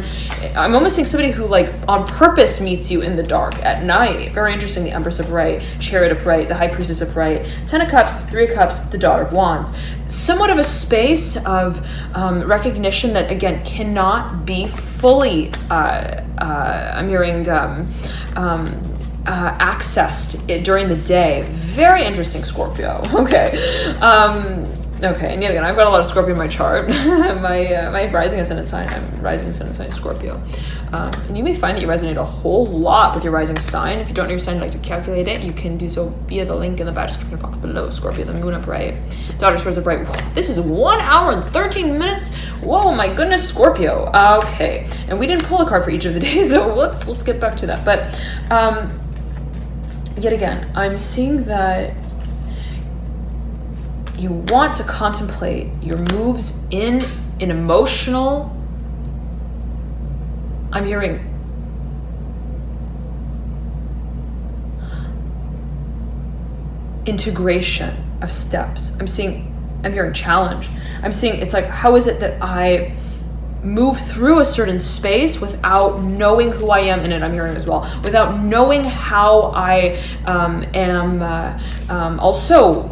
I'm almost seeing somebody who like on purpose meets you in the dark at night. Very interesting. The Empress upright, Chariot upright, the High Priestess upright, 10 of Cups, 3 of Cups, the Daughter of Wands. Somewhat of a space of recognition that again cannot be fully I'm hearing accessed during the day. Very interesting, Scorpio. Okay. Okay, and yet again, I've got a lot of Scorpio in my chart. my rising ascendant sign, I'm rising ascendant sign Scorpio. And you may find that you resonate a whole lot with your rising sign. If you don't know your sign and like to calculate it, you can do so via the link in the bio description box below. Scorpio, the moon upright, Daughter Swords upright. This is 1 hour and 13 minutes. Whoa, my goodness, Scorpio. Okay, and we didn't pull a card for each of the days, so let's get back to that. But yet again, I'm seeing that you want to contemplate your moves in an emotional I'm hearing integration of steps. I'm hearing challenge. I'm seeing, it's like, how is it that I move through a certain space without knowing who I am in it? I'm hearing as well, without knowing how I am also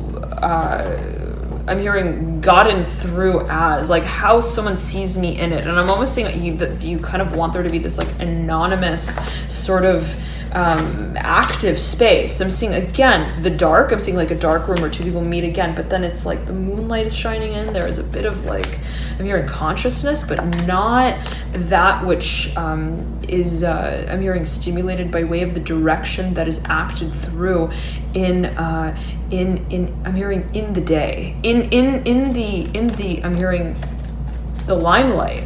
I'm hearing gotten through as, like, how someone sees me in it. And I'm almost saying that you kind of want there to be this, like, anonymous sort of active space. I'm seeing, again, the dark. I'm seeing, like, a dark room where two people meet again, but then it's like the moonlight is shining in. There is a bit of, like, I'm hearing consciousness, but not that which is I'm hearing stimulated by way of the direction that is acted through in I'm hearing in the day, in the I'm hearing the limelight.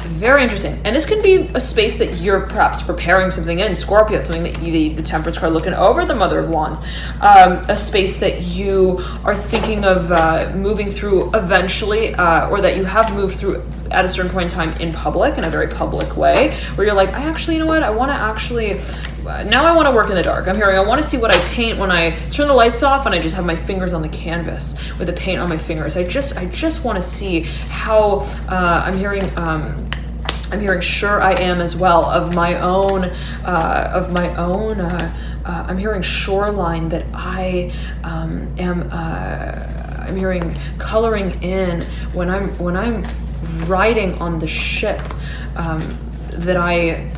Very interesting. And this can be a space that you're perhaps preparing something in, Scorpio, something that the Temperance card looking over the Mother of Wands, a space that you are thinking of moving through eventually, or that you have moved through at a certain point in time in public, in a very public way, where you're like, I actually, you know what, I want to actually, now I want to work in the dark. I'm hearing, I want to see what I paint when I turn the lights off and I just have my fingers on the canvas with the paint on my fingers. I just want to see how I'm hearing sure I am as well of my own I'm hearing shoreline that I am I'm hearing coloring in when I'm riding on the ship that I'm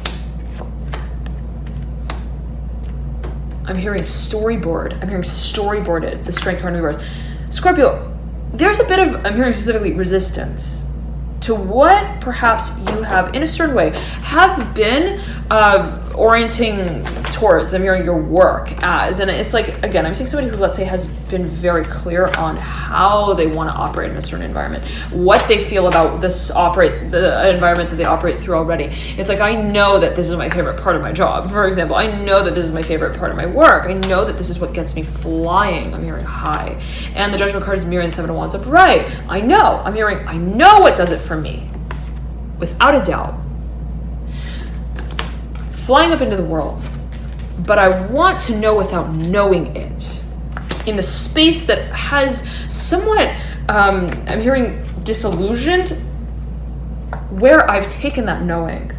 hearing storyboard. I'm hearing storyboarded, the Strength card in reverse. Scorpio, there's a bit of, I'm hearing specifically resistance to what perhaps you have, in a certain way, have been orienting towards, I'm hearing your work as, and it's like, again, I'm seeing somebody who, let's say, has been very clear on how they want to operate in a certain environment, what they feel about the environment that they operate through already. It's like, I know that this is my favorite part of my job, for example. I know that this is my favorite part of my work. I know that this is what gets me flying. I'm hearing high. And the Judgment card is mirroring the Seven of Wands upright. I know. I'm hearing, I know what does it for me. Without a doubt. Flying up into the world. But I want to know without knowing it. In the space that has somewhat, I'm hearing disillusioned, where I've taken that knowing.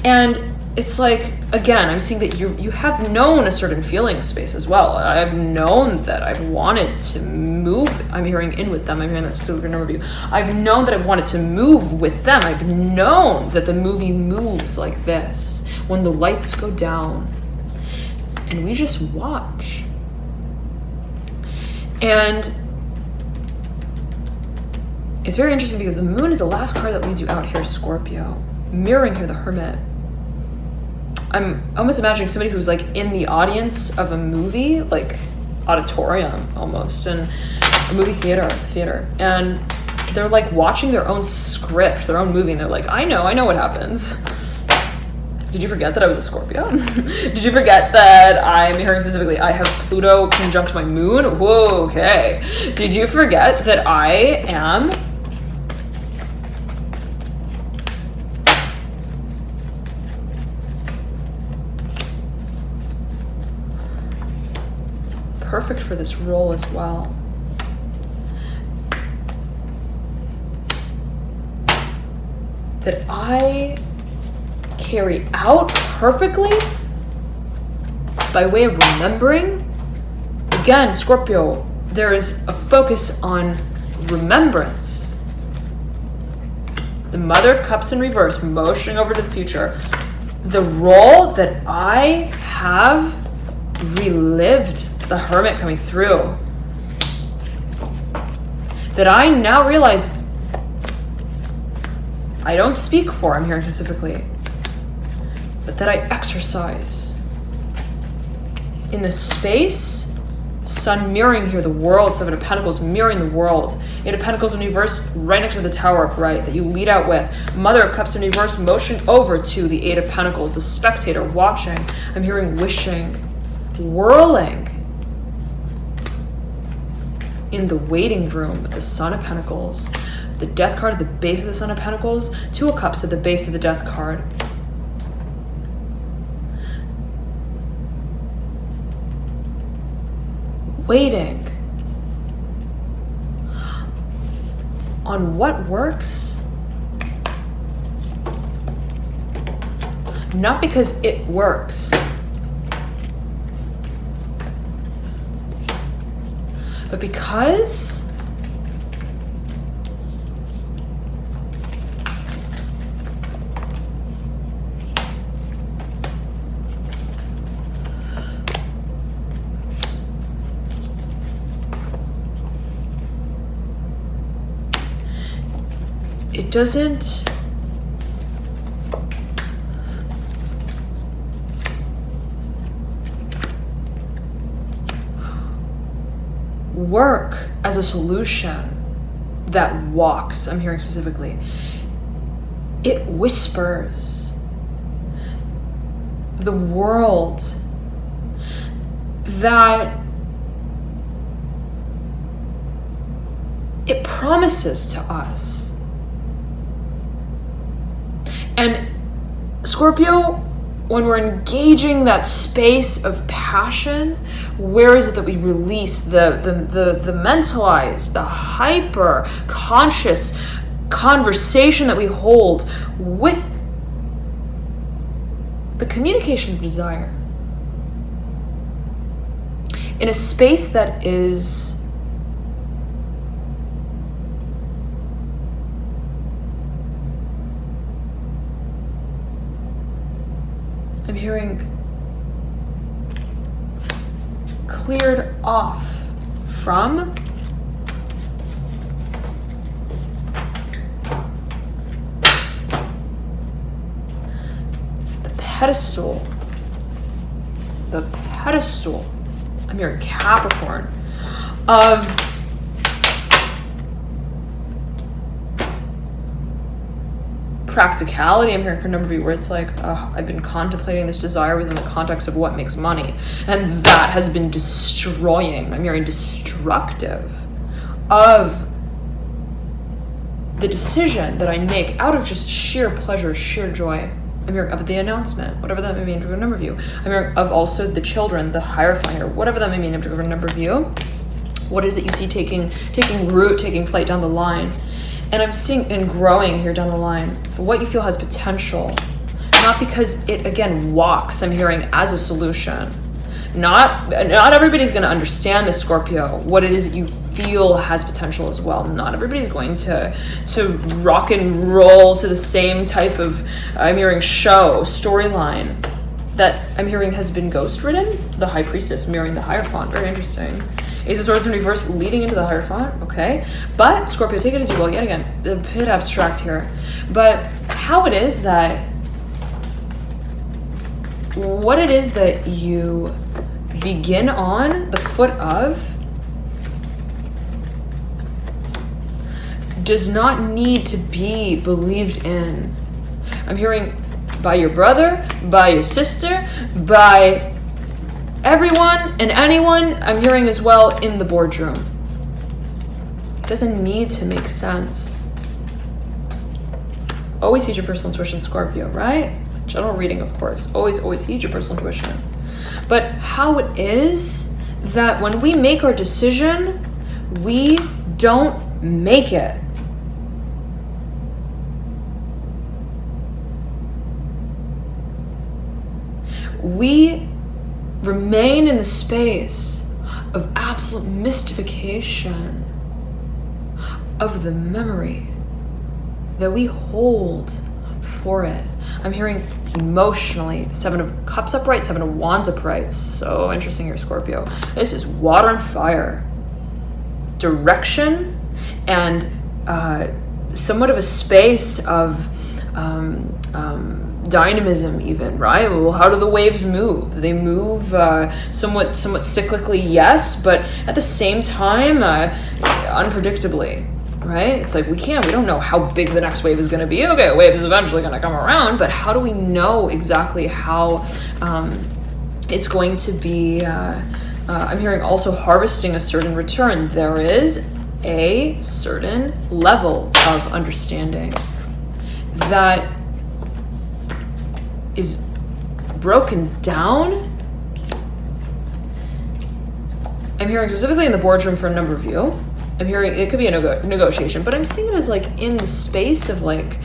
And it's like, again, I'm seeing that you have known a certain feeling space as well. I've known that I've wanted to move. I'm hearing in with them. I'm hearing that specific number of you. I've known that I've wanted to move with them. I've known that the movie moves like this. When the lights go down and we just watch. And it's very interesting because the moon is the last card that leads you out here, Scorpio. Mirroring here, the Hermit. I'm almost imagining somebody who's like in the audience of a movie, like auditorium almost, and a movie theater. And they're like watching their own script, their own movie, and they're like, I know what happens. Did you forget that I was a Scorpio? Did you forget that I'm hearing specifically I have Pluto conjunct my moon? Whoa, okay. Did you forget that I am perfect for this role as well? That I carry out perfectly by way of remembering. Again, Scorpio, there is a focus on remembrance. The Mother of Cups in reverse, motioning over to the future. The role that I have relived, the Hermit coming through. That I now realize I don't speak for, I'm hearing specifically, but that I exercise in the space, Sun mirroring here the world, Seven of Pentacles mirroring the world, Eight of Pentacles in reverse right next to the Tower upright that you lead out with, Mother of Cups in reverse motion over to the Eight of Pentacles, the spectator watching. I'm hearing wishing, whirling in the waiting room with the Son of Pentacles, the Death card at the base of the Son of Pentacles, Two of Cups at the base of the Death card. Waiting on what works, not because it works, but because it doesn't work as a solution that walks. I'm hearing specifically. It whispers. The world that it promises to us. And Scorpio, when we're engaging that space of passion, where is it that we release the mentalized, the hyper conscious conversation that we hold with the communication of desire in a space that is I'm hearing cleared off from the pedestal. I'm hearing Capricorn of practicality. I'm hearing for a number of you where it's like, I've been contemplating this desire within the context of what makes money, and that has been destroying. I'm hearing destructive of the decision that I make out of just sheer pleasure, sheer joy. I'm hearing of the announcement, whatever that may mean for a number of you. I'm hearing of also the children, the hierophant, or whatever that may mean for a number of you. What is it you see taking root, taking flight down the line? And I'm seeing and growing here down the line, what you feel has potential, not because it, again, walks, I'm hearing, as a solution. Not everybody's going to understand this, Scorpio, what it is that you feel has potential as well. Not everybody's going to rock and roll to the same type of, I'm hearing, storyline that I'm hearing has been ghost-ridden. The High Priestess mirroring the Hierophant, very interesting. Ace of Swords in reverse leading into the Hierophant, okay? But, Scorpio, take it as you will, yet again, a bit abstract here. But how it is that, what it is that you begin on the foot of does not need to be believed in. I'm hearing by your brother, by your sister, by everyone and anyone. I'm hearing as well in the boardroom. It doesn't need to make sense. Always heed your personal intuition, Scorpio, right? General reading, of course. Always heed your personal intuition. But how it is that when we make our decision, we don't make it. We remain in the space of absolute mystification of the memory that we hold for it. I'm hearing emotionally, 7 of Cups upright, 7 of Wands upright. So interesting here, Scorpio. This is water and fire. Direction and somewhat of a space of dynamism even, right? Well, how do the waves move? They move somewhat cyclically, yes, but at the same time, unpredictably, right? It's like we don't know how big the next wave is going to be. Okay, a wave is eventually going to come around, but how do we know exactly how it's going to be? I'm hearing also harvesting a certain return. There is a certain level of understanding that is broken down. I'm hearing specifically in the boardroom for a number of you. I'm hearing it could be a negotiation, but I'm seeing it as like in the space of like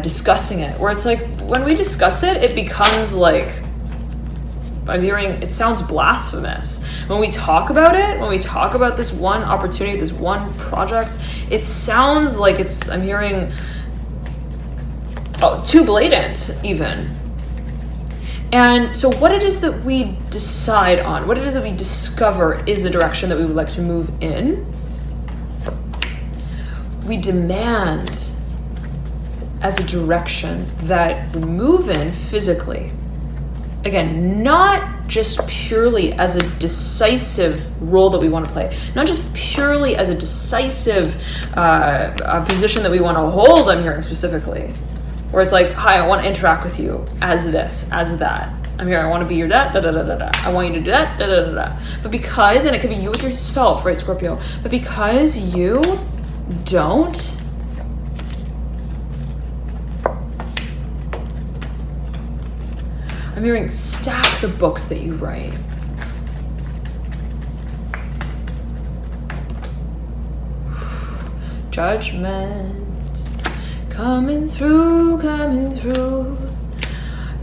discussing it, where it's like when we discuss it, it becomes like, I'm hearing it sounds blasphemous. When we talk about it, when we talk about this one opportunity, this one project, it sounds like it's, I'm hearing too blatant even. And so what it is that we decide on, what it is that we discover is the direction that we would like to move in, we demand as a direction that we move in physically. Again, not just purely as a decisive role that we want to play, not just purely as a decisive position that we want to hold, I'm hearing specifically. Where it's like, hi, I want to interact with you as this, as that. I'm here, I want to be your da da da da da da. I want you to do that, da da da da. But because, and it could be you with yourself, right, Scorpio? But because you don't I'm hearing stack the books that you write. Judgment. Coming through.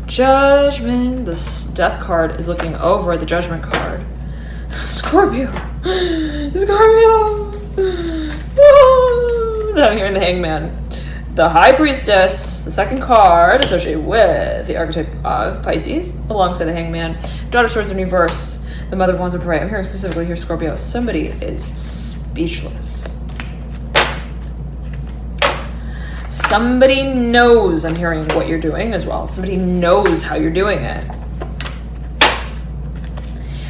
Judgment. The death card is looking over at the judgment card. Scorpio. I'm hearing the hangman. The high priestess, the second card associated with the archetype of Pisces, alongside the hangman. Daughter of Swords in reverse. The mother of wands in parade. I'm hearing specifically here, Scorpio. Somebody is speechless. Somebody knows, I'm hearing, what you're doing as well. Somebody knows how you're doing it.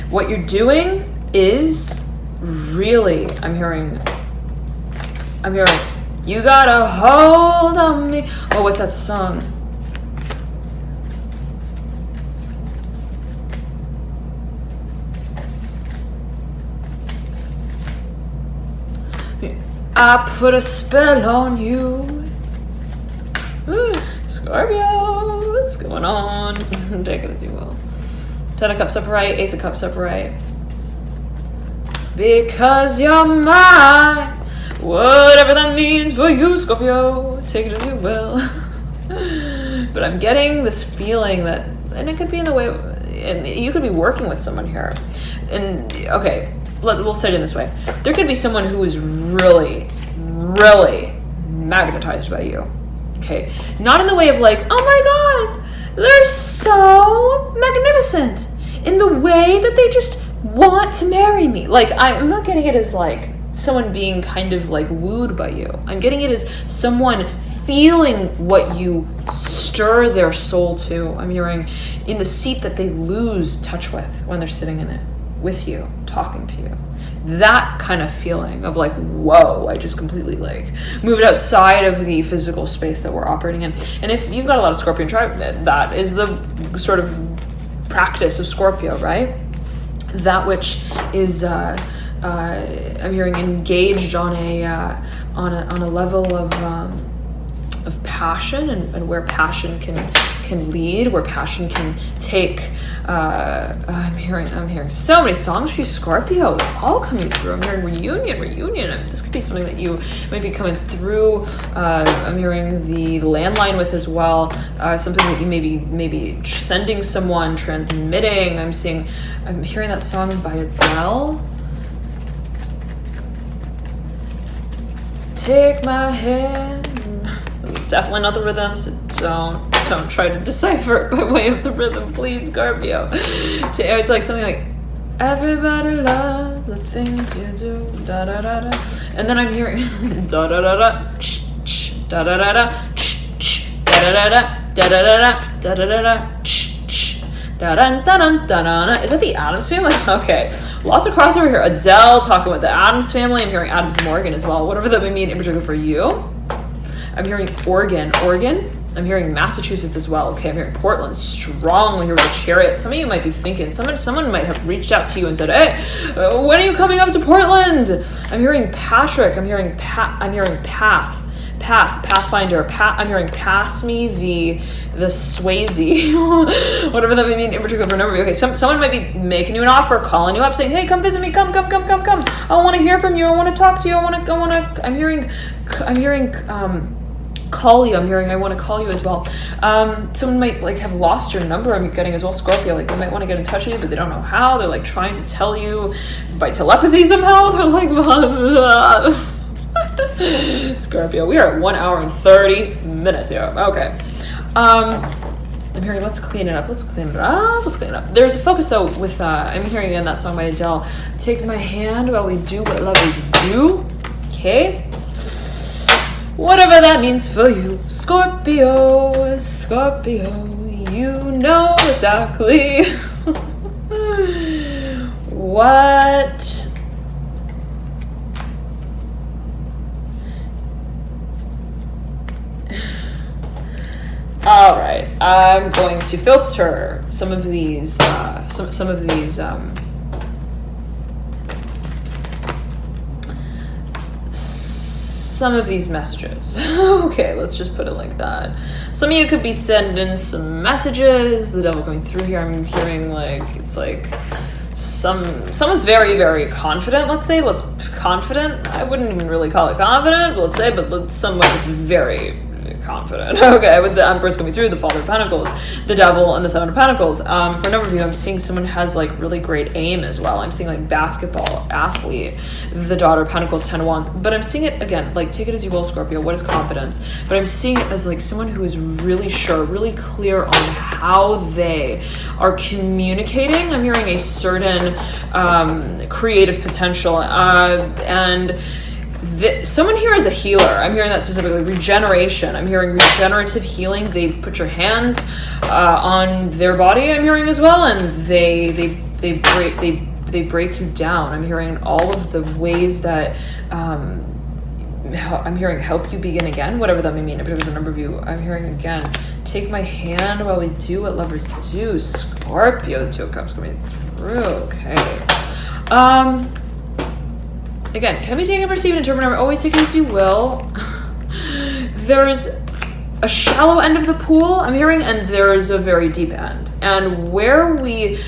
What you're doing is really, I'm hearing, you got a hold on me. Oh, what's that song? I put a spell on you. Ooh, Scorpio, what's going on? Take it as you will. 10 of Cups upright, Ace of Cups upright. Because you're mine. Whatever that means for you, Scorpio. Take it as you will. But I'm getting this feeling that, and it could be in the way of, and you could be working with someone here. And, okay, we'll say it in this way. There could be someone who is really, really magnetized by you. Okay, not in the way of like, oh my god, they're so magnificent, in the way that they just want to marry me. Like, I'm not getting it as like someone being kind of like wooed by you. I'm getting it as someone feeling what you stir their soul to. I'm hearing in the seat that they lose touch with when they're sitting in it with you, talking to you. That kind of feeling of like, whoa, I just completely like moved outside of the physical space that we're operating in. And if you've got a lot of Scorpion tribe, that is the sort of practice of Scorpio, right? That which is, I'm hearing engaged on a level of passion and where passion can lead, where passion can take. I'm hearing so many songs for you, Scorpio, all coming through. I'm hearing reunion. I mean, this could be something that you might be coming through. I'm hearing the landline with as well. Something that you maybe sending someone, transmitting. I'm hearing that song by Adele. Take my hand. Definitely not the rhythm, so don't try to decipher it by way of the rhythm, please, Scorpio. It's like something like, everybody loves the things you do, da da da da. And then I'm hearing da da da da, ch ch, da da da da, ch ch, da da da da, da da da da, da da da da, ch ch, da da da da da da. Is that the Addams Family? Okay, lots of crossover here. Adele talking about the Addams Family. I'm hearing Adams Morgan as well. Whatever that would mean in particular for you. I'm hearing organ. I'm hearing Massachusetts as well. Okay, I'm hearing Portland strongly here with the Chariot. Some of you might be thinking, someone might have reached out to you and said, hey, when are you coming up to Portland? I'm hearing Patrick. I'm hearing Pathfinder. I'm hearing pass me the Swayze, whatever that may mean in particular for a number of you. Okay, someone might be making you an offer, calling you up, saying, hey, come visit me, come. I want to hear from you. I want to talk to you. I'm hearing call you. I want to call you as well. Someone might like have lost your number. I'm getting as well, Scorpio. Like they might want to get in touch with you, but they don't know how. They're like trying to tell you by telepathy somehow. They're like, Scorpio. We are at 1 hour and 30 minutes here. Okay. I'm hearing, let's clean it up. There's a focus though with, I'm hearing again that song by Adele. Take my hand while we do what lovers do. Okay. Whatever that means for you, Scorpio, you know exactly what all right, I'm going to filter some of these messages. Okay, let's just put it like that. Some of you could be sending some messages, the devil going through here. I'm hearing like, it's like someone's very, very confident, confident. I wouldn't even really call it confident, but someone is very confident. Okay, with the Empress coming through, the Father of Pentacles, the Devil, and the Seven of Pentacles. For a number of you, I'm seeing someone has like really great aim as well. I'm seeing like basketball athlete, the Daughter of Pentacles, Ten of Wands. But I'm seeing it again, like take it as you will, Scorpio. What is confidence? But I'm seeing it as like someone who is really sure, really clear on how they are communicating. I'm hearing a certain creative potential and someone here is a healer. I'm hearing that specifically. Regeneration. I'm hearing regenerative healing. They put your hands on their body. I'm hearing as well, and they break you down. I'm hearing all of the ways that I'm hearing help you begin again, whatever that may mean. Because there's a number of you. I'm hearing again. Take my hand while we do what lovers do. Scorpio. The Two of Cups coming through. Okay. Again, can be taken, perceived, and interpreted. Always take it as you will. There's a shallow end of the pool, I'm hearing, and there's a very deep end. And where we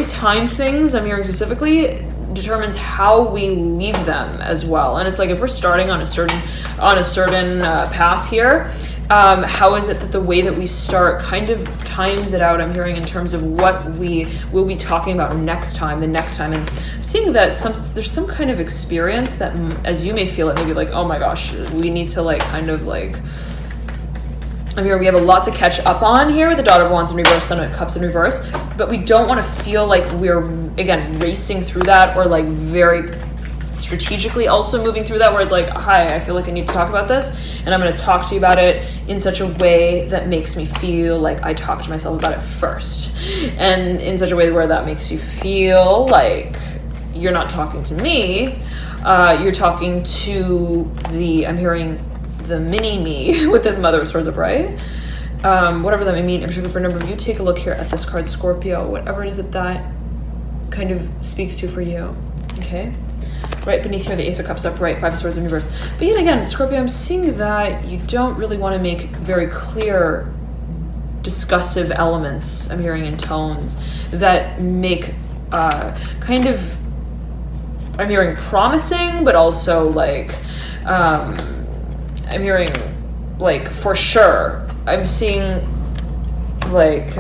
time things, I'm hearing specifically, determines how we leave them as well. And it's like if we're starting on a certain path here, how is it that the way that we start kind of times it out, I'm hearing, in terms of what we will be talking about the next time. And I'm seeing that there's some kind of experience that, as you may feel it, maybe like, oh my gosh, we need to like kind of like, I'm here, we have a lot to catch up on here with the Daughter of Wands in reverse, Son of Cups in reverse, but we don't want to feel like we're, again, racing through that, or like very strategically also moving through that, where it's like, hi, I feel like I need to talk about this, and I'm going to talk to you about it in such a way that makes me feel like I talked to myself about it first, and in such a way where that makes you feel like you're not talking to me, you're talking to I'm hearing the mini me with the Mother of Swords upright, whatever that may mean. In particular for a number of you, take a look here at this card, Scorpio, whatever it is that kind of speaks to for you. Okay, right beneath here, the Ace of Cups upright, Five of Swords in reverse. But yet again, Scorpio, I'm seeing that you don't really want to make very clear discussive elements, I'm hearing, in tones that make kind of, I'm hearing promising, but also like, I'm hearing like for sure. I'm seeing like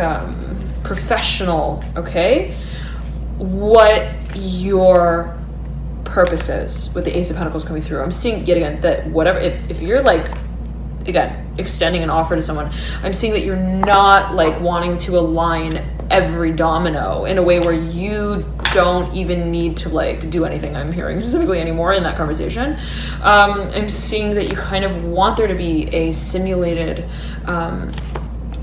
professional, okay? What your purpose is with the Ace of Pentacles coming through. I'm seeing yet again that whatever, if you're like, again, extending an offer to someone, I'm seeing that you're not like wanting to align every domino in a way where you don't even need to like do anything, I'm hearing specifically anymore in that conversation. I'm seeing that you kind of want there to be a simulated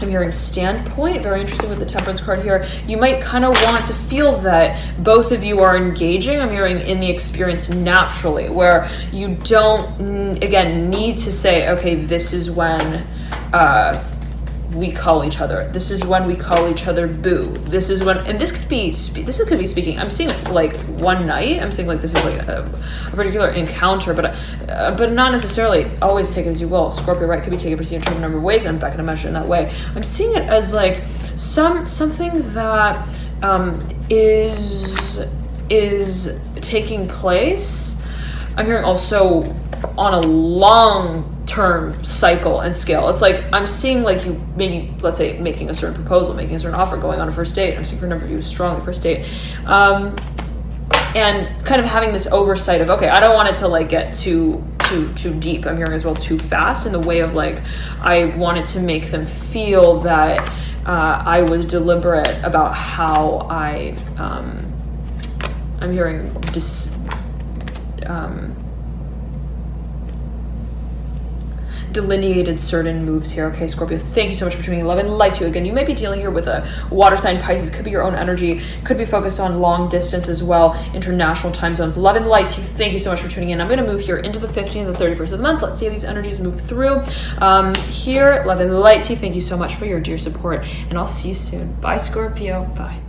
I'm hearing standpoint. Very interesting with the Temperance card here. You might kind of want to feel that both of you are engaging, I'm hearing, in the experience naturally, where you don't, again, need to say, okay, this is when we call each other. This is when we call each other boo. This is when, and this could be speaking. I'm seeing like one night. I'm seeing like this is like a particular encounter, but not necessarily. Always take it as you will. Scorpio, right? Could be taken perceived in a number of ways. And I'm not going to mention it that way. I'm seeing it as like something that is taking place. I'm hearing also on a long-term cycle and scale. It's like I'm seeing like you maybe, let's say, making a certain proposal, making a certain offer, going on a first date. I'm seeing for a number of you strongly first date, and kind of having this oversight of, okay, I don't want it to like get too deep. I'm hearing as well too fast in the way of like I wanted to make them feel that I was deliberate about how I'm hearing delineated certain moves here. Okay, Scorpio, thank you so much for tuning in. Love and light to you. Again, you may be dealing here with a water sign, Pisces. Could be your own energy. Could be focused on long distance as well, international time zones. Love and light to you. Thank you so much for tuning in. I'm going to move here into the 15th and the 31st of the month. Let's see how these energies move through. Here, love and light to you. Thank you so much for your dear support, and I'll see you soon. Bye, Scorpio. Bye.